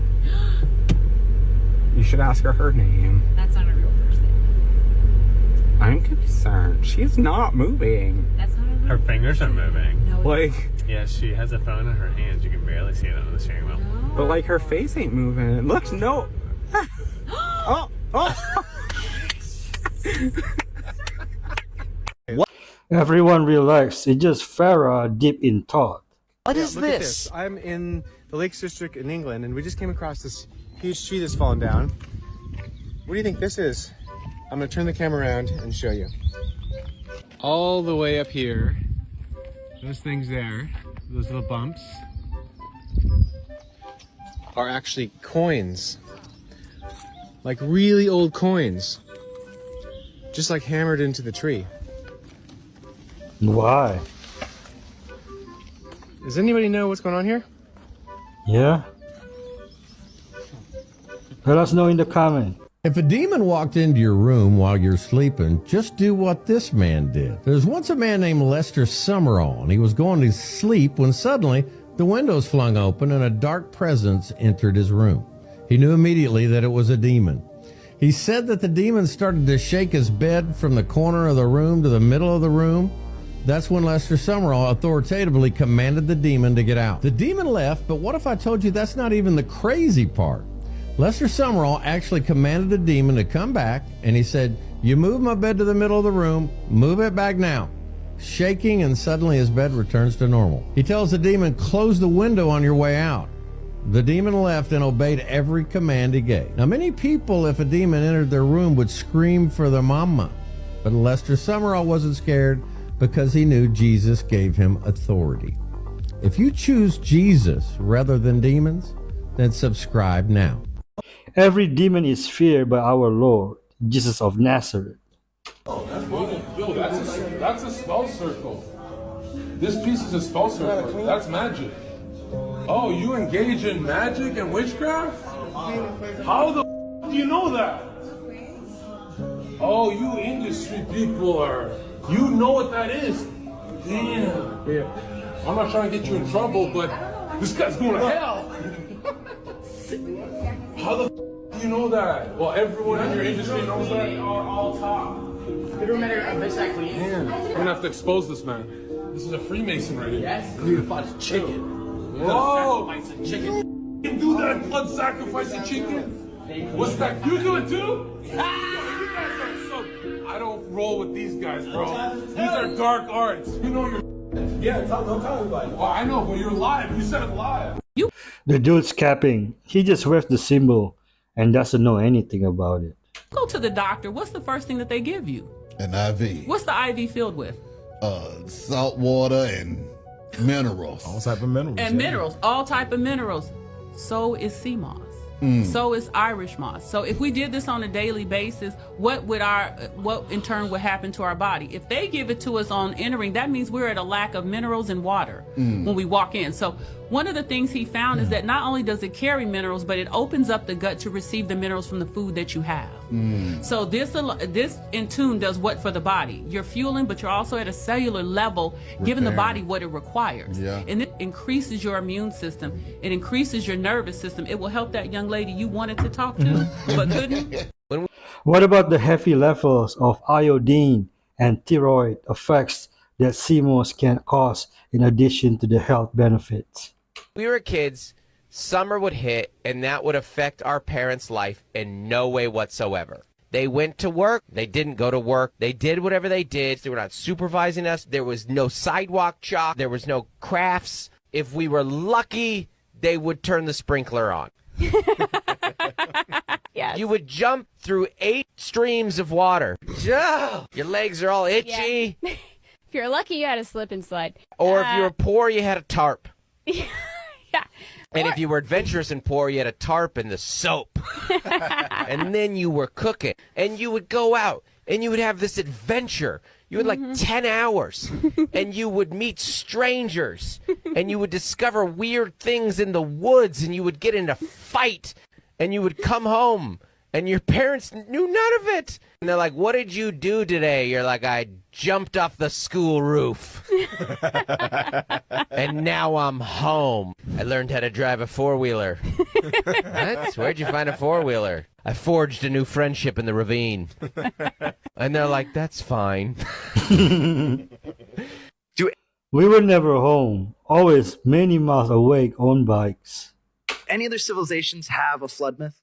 You should ask her name. That's not a real person. I'm concerned. She's not moving. That's not a real Her fingers are moving. No, Like, Yeah, she has a phone in her hands. You can barely see it on the steering wheel. but like her face ain't moving. Look, no. Oh, oh. Everyone relax, it's just Farah deep in thought. What is this? I'm in the Lakes District in England, and we just came across this huge tree that's fallen down. What do you think this is? I'm gonna turn the camera around and show you. All the way up here, those things there, those little bumps, are actually coins. Like really old coins. Just like hammered into the tree. Why? Does anybody know what's going on here? Yeah? Let us know in the comment. If a demon walked into your room while you're sleeping, just do what this man did. There was once a man named Lester Summerall, and he was going to sleep when suddenly the windows flung open and a dark presence entered his room. He knew immediately that it was a demon. He said that the demon started to shake his bed from the corner of the room to the middle of the room. That's when Lester Summerall authoritatively commanded the demon to get out. The demon left, but what if I told you that's not even the crazy part? Lester Summerall actually commanded the demon to come back, and he said, "You move my bed to the middle of the room, move it back now." Shaking, and suddenly his bed returns to normal. He tells the demon, "Close the window on your way out." The demon left and obeyed every command he gave. Now, many people, if a demon entered their room, would scream for their mama. But Lester Summerall wasn't scared because he knew Jesus gave him authority. If you choose Jesus rather than demons, then subscribe now. Every demon is feared by our Lord, Jesus of Nazareth. Yo, that's a spell circle. This piece is a spell circle. That's magic. Oh, you engage in magic and witchcraft? How the do you know that? Oh, you industry people are. You know what that is? Damn. Yeah. I'm not trying to get you in trouble, but this guy's going to hell. How the do you know that? Well, everyone in your industry knows that. Are all top. It don't matter exactly. Damn. We're gonna have to expose this man. This is a Freemason right here. Yes. We need to find a chicken. Whoa! Sacrifice a chicken. You can do that, blood sacrifice a chicken. What's that? You do it too? You guys are so. I don't roll with these guys, bro. These are dark arts. You know you're. Yeah, don't tell everybody. Well, I know, but you're live. You said it live. The dude's capping. He just wears the symbol and doesn't know anything about it. Go to the doctor. What's the first thing that they give you? An IV. What's the IV filled with? Salt water and minerals. All type of minerals. And minerals, all type of minerals. So is sea moss. So is Irish moss. So if we did this on a daily basis, what in turn would happen to our body? If they give it to us on entering, that means we're at a lack of minerals and water when we walk in. So one of the things he found is that not only does it carry minerals, but it opens up the gut to receive the minerals from the food that you have. So this in tune does what for the body? You're fueling, but you're also at a cellular level, giving the body what it requires. Yeah. And it increases your immune system. It increases your nervous system. It will help that young lady you wanted to talk to, but couldn't. What about the heavy levels of iodine and thyroid effects that CMOS can cause in addition to the health benefits? We were kids, summer would hit, and that would affect our parents' life in no way whatsoever. They went to work, they didn't go to work, they did whatever they did, they were not supervising us, there was no sidewalk chalk, there was no crafts. If we were lucky, they would turn the sprinkler on. Yes. You would jump through 8 streams of water. Ugh. Your legs are all itchy. Yeah. If you're lucky, you had a slip and slide. Or if you were poor, you had a tarp. Yeah. And if you were adventurous and poor, you had a tarp and the soap. And then you were cooking. And you would go out and you would have this adventure. You had like 10 hours. And you would meet strangers. And you would discover weird things in the woods. And you would get in a fight. And you would come home. And your parents knew none of it. And they're like, what did you do today? You're like, I jumped off the school roof. And now I'm home. I learned how to drive a four-wheeler. What? Where'd you find a four-wheeler? I forged a new friendship in the ravine. And they're like, that's fine. We were never home, always many miles away on bikes. Any other civilizations have a flood myth?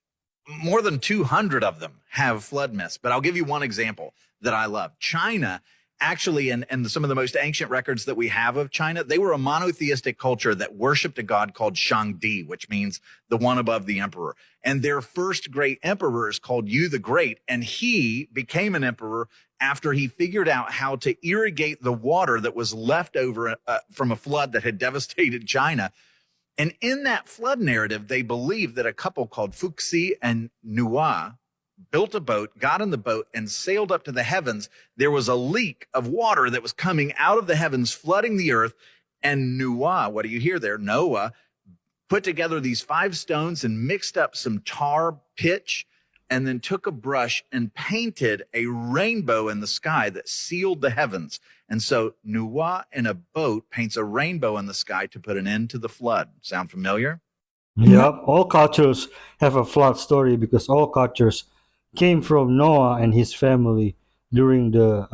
More than 200 of them have flood myths, but I'll give you one example that I love. China, actually, and some of the most ancient records that we have of China, they were a monotheistic culture that worshipped a god called Shangdi, which means the one above the emperor. And their first great emperor is called Yu the Great, and he became an emperor after he figured out how to irrigate the water that was left over from a flood that had devastated China. And in that flood narrative, they believed that a couple called Fuxi and Nua built a boat, got in the boat, and sailed up to the heavens. There was a leak of water that was coming out of the heavens, flooding the earth. And Nua, what do you hear there? Noah put together these 5 stones and mixed up some tar pitch, and then took a brush and painted a rainbow in the sky that sealed the heavens. And so Nua in a boat paints a rainbow in the sky to put an end to the flood. Sound familiar? Yep, all cultures have a flood story because all cultures came from Noah and his family during the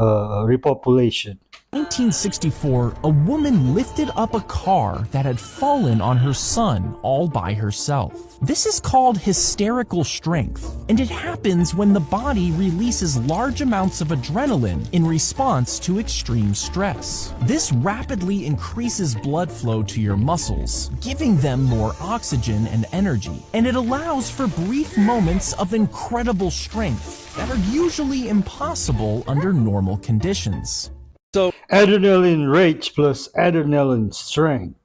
repopulation. 1964, a woman lifted up a car that had fallen on her son all by herself. This is called hysterical strength, and it happens when the body releases large amounts of adrenaline in response to extreme stress. This rapidly increases blood flow to your muscles, giving them more oxygen and energy, and it allows for brief moments of incredible strength that are usually impossible under normal conditions. So adrenaline rage plus adrenaline strength.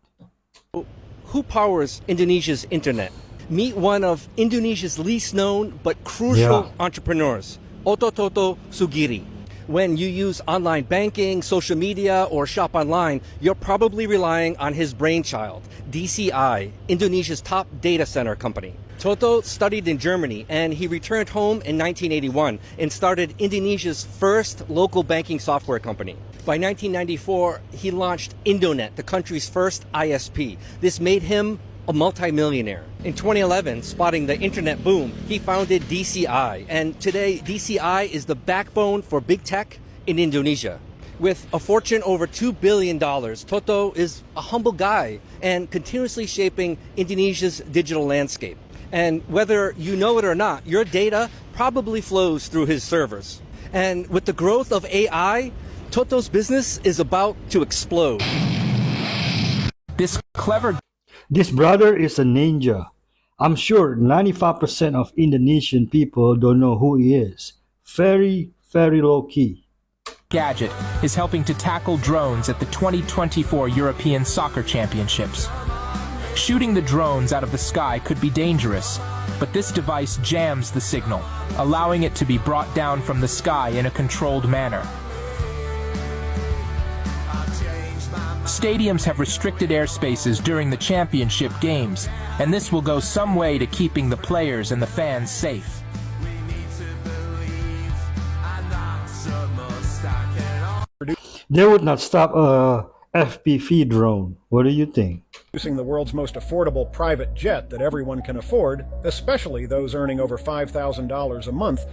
Who powers Indonesia's internet? Meet one of Indonesia's least known but crucial entrepreneurs, Otototo Sugiri. When you use online banking, social media, or shop online, you're probably relying on his brainchild, DCI, Indonesia's top data center company. Toto studied in Germany, and he returned home in 1981 and started Indonesia's first local banking software company. By 1994, he launched Indonet, the country's first ISP. This made him a multimillionaire. In 2011, spotting the internet boom, he founded DCI, and today DCI is the backbone for big tech in Indonesia. With a fortune over $2 billion, Toto is a humble guy and continuously shaping Indonesia's digital landscape. And whether you know it or not, your data probably flows through his servers. And with the growth of AI, Toto's business is about to explode. This brother is a ninja. I'm sure 95% of Indonesian people don't know who he is. Very, very low key. Gadget is helping to tackle drones at the 2024 European Soccer Championships. Shooting the drones out of the sky could be dangerous, but this device jams the signal, allowing it to be brought down from the sky in a controlled manner. Stadiums have restricted airspaces during the championship games, and this will go some way to keeping the players and the fans safe. They would not stop a FPV drone. What do you think? Producing the world's most affordable private jet that everyone can afford, especially those earning over $5,000 a month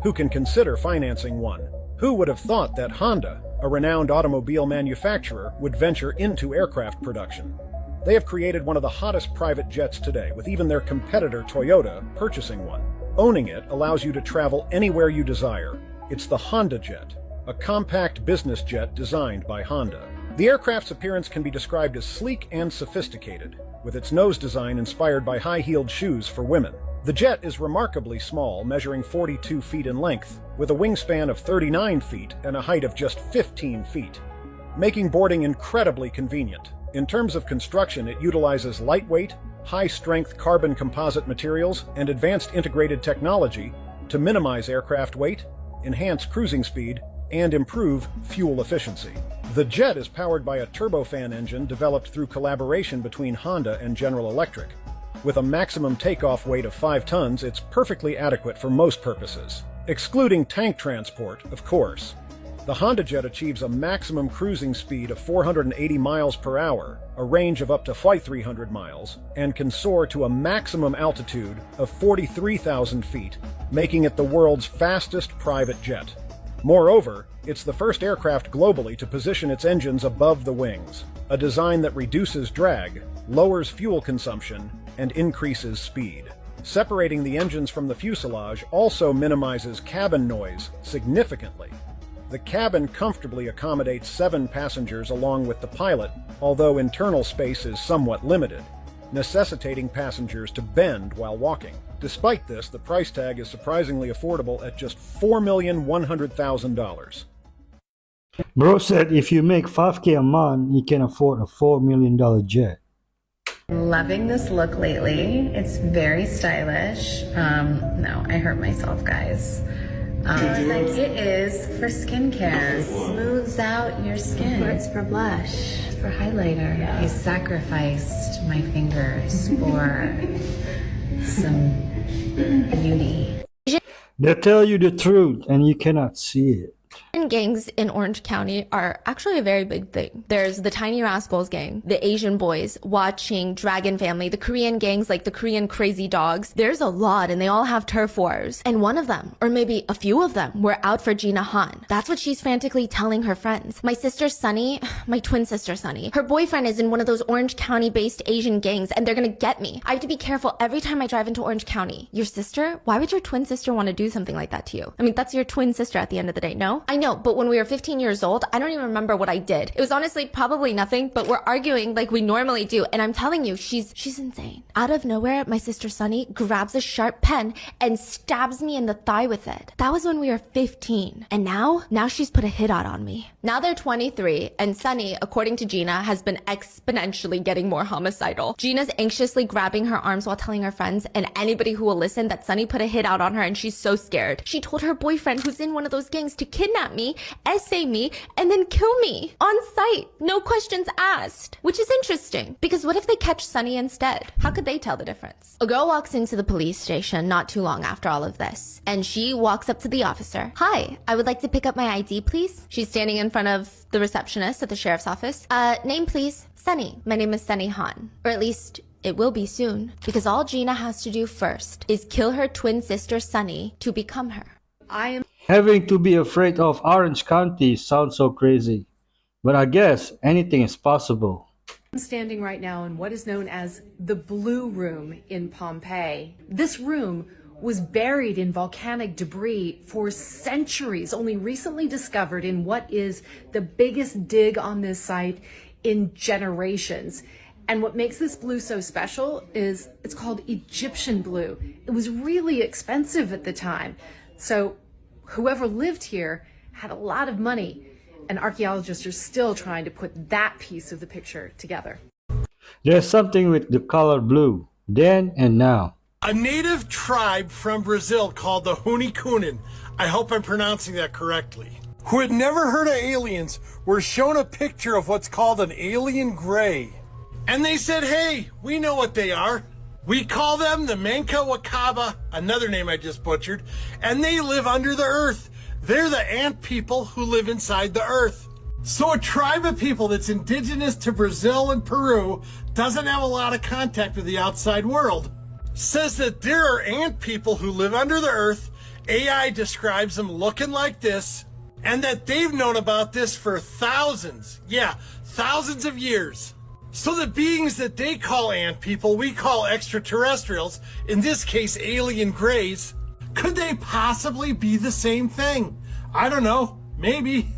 who can consider financing one. Who would have thought that Honda, a renowned automobile manufacturer, would venture into aircraft production? They have created one of the hottest private jets today, with even their competitor Toyota purchasing one. Owning it allows you to travel anywhere you desire. It's the Honda Jet, a compact business jet designed by Honda. The aircraft's appearance can be described as sleek and sophisticated, with its nose design inspired by high-heeled shoes for women. The jet is remarkably small, measuring 42 feet in length, with a wingspan of 39 feet and a height of just 15 feet, making boarding incredibly convenient. In terms of construction, it utilizes lightweight, high-strength carbon composite materials and advanced integrated technology to minimize aircraft weight, enhance cruising speed, and improve fuel efficiency. The jet is powered by a turbofan engine developed through collaboration between Honda and General Electric. With a maximum takeoff weight of 5 tons, it's perfectly adequate for most purposes, excluding tank transport, of course. The Honda Jet achieves a maximum cruising speed of 480 miles per hour, a range of up to 300 miles, and can soar to a maximum altitude of 43,000 feet, making it the world's fastest private jet. Moreover, it's the first aircraft globally to position its engines above the wings, a design that reduces drag, lowers fuel consumption, and increases speed. Separating the engines from the fuselage also minimizes cabin noise significantly. The cabin comfortably accommodates 7 passengers along with the pilot, although internal space is somewhat limited, necessitating passengers to bend while walking. Despite this, the price tag is surprisingly affordable at just $4,100,000. Bro said if you make 5K a month, you can afford a $4 million jet. Loving this look lately. It's very stylish. No, I hurt myself, guys. Like it is for skincare. Smooths out your skin. It's for blush. It's for highlighter. I sacrificed my fingers for some beauty. They tell you the truth and you cannot see it. Asian gangs in Orange County are actually a very big thing. There's the Tiny Rascals gang, the Asian boys watching Dragon Family, the Korean gangs like the Korean Crazy Dogs. There's a lot and they all have turf wars. And one of them, or maybe a few of them, were out for Gina Han. That's what she's frantically telling her friends. My sister Sunny, my twin sister Sunny, her boyfriend is in one of those Orange County based Asian gangs and they're gonna get me. I have to be careful every time I drive into Orange County. Your sister? Why would your twin sister want to do something like that to you? I mean, that's your twin sister at the end of the day, no? I know, but when we were 15 years old, I don't even remember what I did. It was honestly probably nothing, but we're arguing like we normally do. And I'm telling you, she's insane. Out of nowhere, my sister Sunny grabs a sharp pen and stabs me in the thigh with it. That was when we were 15. And now she's put a hit out on me. Now they're 23, and Sunny, according to Gina, has been exponentially getting more homicidal. Gina's anxiously grabbing her arms while telling her friends and anybody who will listen that Sunny put a hit out on her and she's so scared. She told her boyfriend, who's in one of those gangs, to kidnap me, essay me, and then kill me on sight. No questions asked. Which is interesting, because what if they catch Sunny instead? How could they tell the difference? A girl walks into the police station not too long after all of this, and she walks up to the officer. Hi, I would like to pick up my ID, please. She's standing in front of the receptionist at the sheriff's office. Name, please. Sunny. My name is Sunny Han. Or at least, it will be soon, because all Gina has to do first is kill her twin sister Sunny to become her. Having to be afraid of Orange County sounds so crazy, but I guess anything is possible. I'm standing right now in what is known as the Blue Room in Pompeii. This room was buried in volcanic debris for centuries, only recently discovered in what is the biggest dig on this site in generations. And what makes this blue so special is it's called Egyptian blue. It was really expensive at the time. So whoever lived here had a lot of money, and archaeologists are still trying to put that piece of the picture together. There's something with the color blue, then and now. A native tribe from Brazil called the Hunikunin, I hope I'm pronouncing that correctly, who had never heard of aliens, were shown a picture of what's called an alien gray. And they said, hey, we know what they are. We call them the Manka Wakaba, another name I just butchered, and they live under the earth. They're the ant people who live inside the earth. So a tribe of people that's indigenous to Brazil and Peru doesn't have a lot of contact with the outside world. Says that there are ant people who live under the earth. AI describes them looking like this, and that they've known about this for thousands of years. So the beings that they call ant people, we call extraterrestrials, in this case alien grays, could they possibly be the same thing? I don't know, maybe.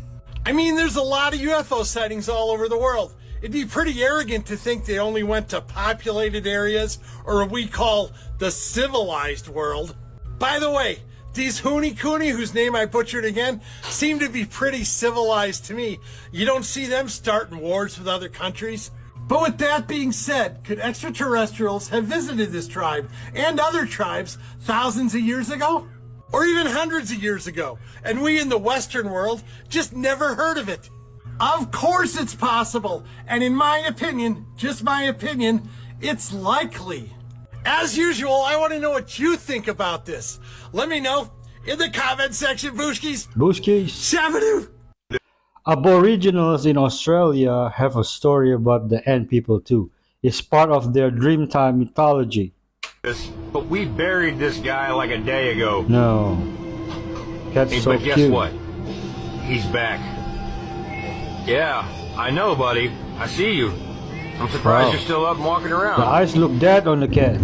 I mean, there's a lot of UFO sightings all over the world. it'd be pretty arrogant to think they only went to populated areas or what we call the civilized world. By the way, these Hoonie Cooney, whose name I butchered again, seem to be pretty civilized to me. You don't see them starting wars with other countries. But with that being said, could extraterrestrials have visited this tribe and other tribes thousands of years ago? Or even hundreds of years ago, and we in the Western world just never heard of it? Of course it's possible, and in my opinion, just my opinion, it's likely. As usual, I want to know what you think about this. Let me know in the comment section, Booshkies. Booshkies. Shabadoo! Aboriginals in Australia have a story about the Ant people too. It's part of their Dreamtime mythology. But we buried this guy like a day ago. No. That's Hey, so but guess cute. what? He's back. Yeah, I know, buddy. I see you. I'm surprised Wow. you're still up and walking around. The eyes look dead on the cat.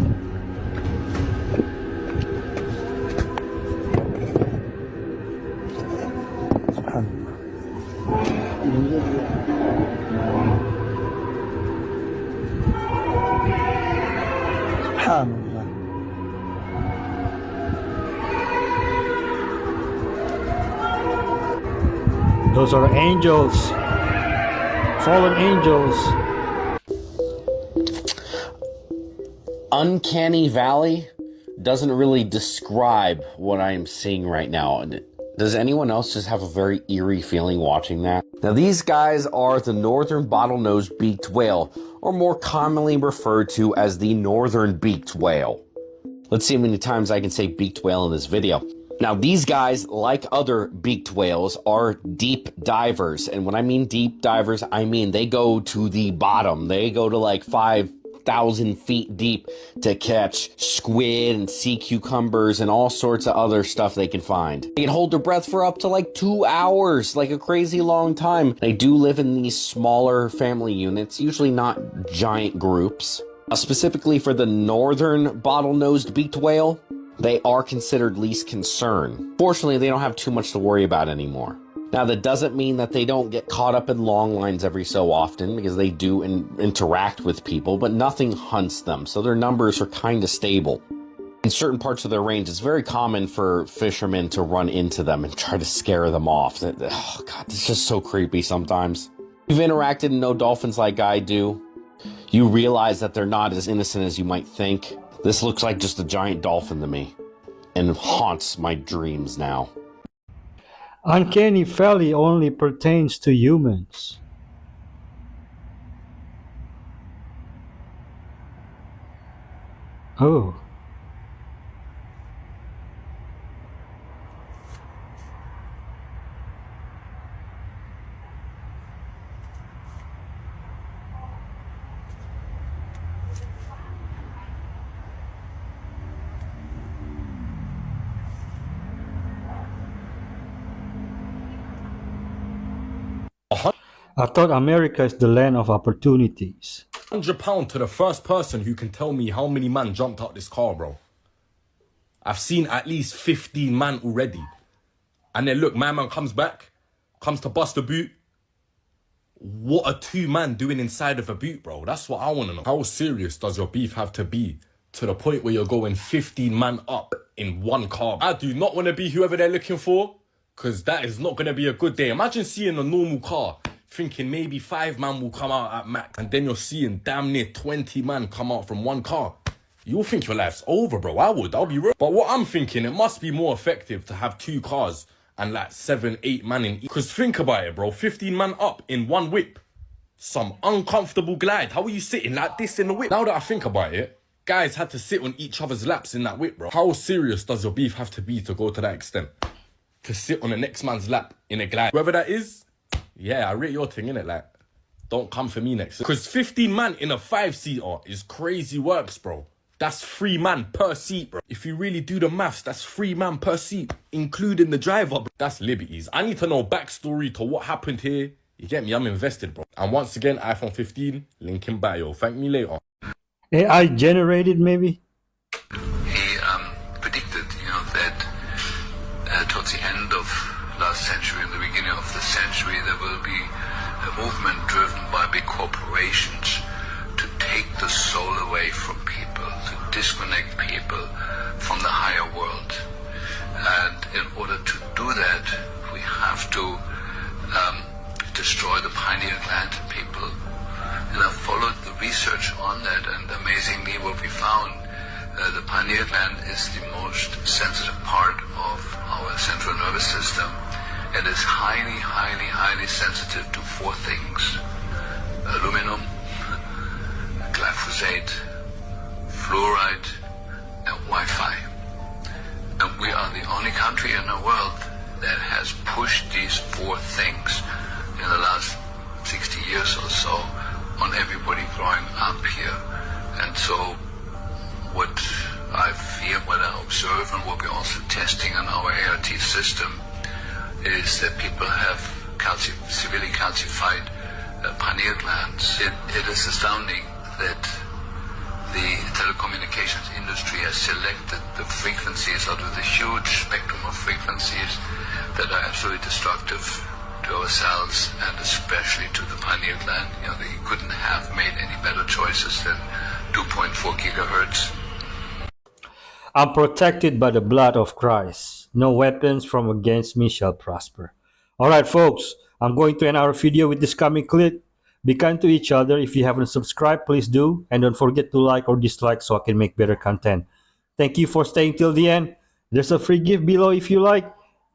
Those are angels. Fallen angels. Uncanny Valley doesn't really describe what I am seeing right now. Does anyone else just have a very eerie feeling watching that? Now, these guys are the northern bottlenose beaked whale, or more commonly referred to as the northern beaked whale. Let's see how many times I can say beaked whale in this video. Now, these guys, like other beaked whales, are deep divers. And when I mean deep divers, I mean they go to the bottom. They go to like 5,000 feet deep to catch squid and sea cucumbers and all sorts of other stuff they can find. They can hold their breath for up to like 2 hours, like a crazy long time. They do live in these smaller family units, usually not giant groups. Now, specifically for the northern bottlenosed beaked whale, they are considered least concern. Fortunately, they don't have too much to worry about anymore. Now, that doesn't mean that they don't get caught up in long lines every so often, because they do interact with people, but nothing hunts them, so their numbers are kind of stable. In certain parts of their range, it's very common for fishermen to run into them and try to scare them off. Oh God, it's just so creepy sometimes. If you've interacted and know dolphins like I do, you realize that they're not as innocent as you might think. This looks like just a giant dolphin to me, and haunts my dreams now. Uncanny Valley only pertains to humans. Oh. I thought America is the land of opportunities. £100 to the first person who can tell me how many man jumped out this car, bro. I've seen at least 15 man already. And then look, my man comes back, comes to bust a boot. What are two man doing inside of a boot, bro? That's what I want to know. How serious does your beef have to be to the point where you're going 15 man up in one car? I do not want to be whoever they're looking for, because that is not going to be a good day. Imagine seeing a normal car, thinking maybe 5 man will come out at max, and then you're seeing damn near 20 man come out from one car. You'll think your life's over, bro. I'll be real. But what I'm thinking, it must be more effective to have 2 cars and like 7, 8 man in each. Because think about it, bro. 15 man up in one whip. Some uncomfortable glide. How are you sitting like this in the whip? Now that I think about it, guys had to sit on each other's laps in that whip, bro. How serious does your beef have to be to go to that extent? To sit on the next man's lap in a glide. Whoever that is, yeah, I rate your thing, innit? Like, don't come for me next. Because 15 man in a 5-seater is crazy works, bro. That's 3 man per seat, bro. If you really do the maths, that's 3 man per seat, including the driver, bro. That's liberties. I need to know backstory to what happened here. You get me? I'm invested, bro. And once again, iPhone 15, link in bio. Thank me later. AI generated, maybe? He predicted, that towards the end of last century and the beginning of this century, there will be a movement driven by big corporations vibrations to take the soul away from people, to disconnect people from the higher world. And in order to do that, we have to destroy the pineal gland in people. And I followed the research on that, and amazingly what we found, the pineal gland is the most sensitive part of our central nervous system. It is highly, highly, highly sensitive to four things: aluminum, glyphosate, fluoride, and Wi-Fi. And we are the only country in the world that has pushed these four things in the last 60 years or so on everybody growing up here. And so what I feel, what I observe, and what we're also testing in our ART system is that people have severely calcified pineal glands. It is astounding that the telecommunications industry has selected the frequencies out of the huge spectrum of frequencies that are absolutely destructive to our cells and especially to the pineal gland. You know, they couldn't have made any better choices than 2.4 gigahertz. I'm protected by the blood of Christ. No weapons from against me shall prosper. All right, folks, I'm going to end our video with this coming clip. Be kind to each other. If you haven't subscribed, please do. And don't forget to like or dislike so I can make better content. Thank you for staying till the end. There's a free gift below if you like.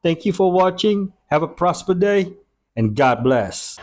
Thank you for watching. Have a prosperous day. And God bless.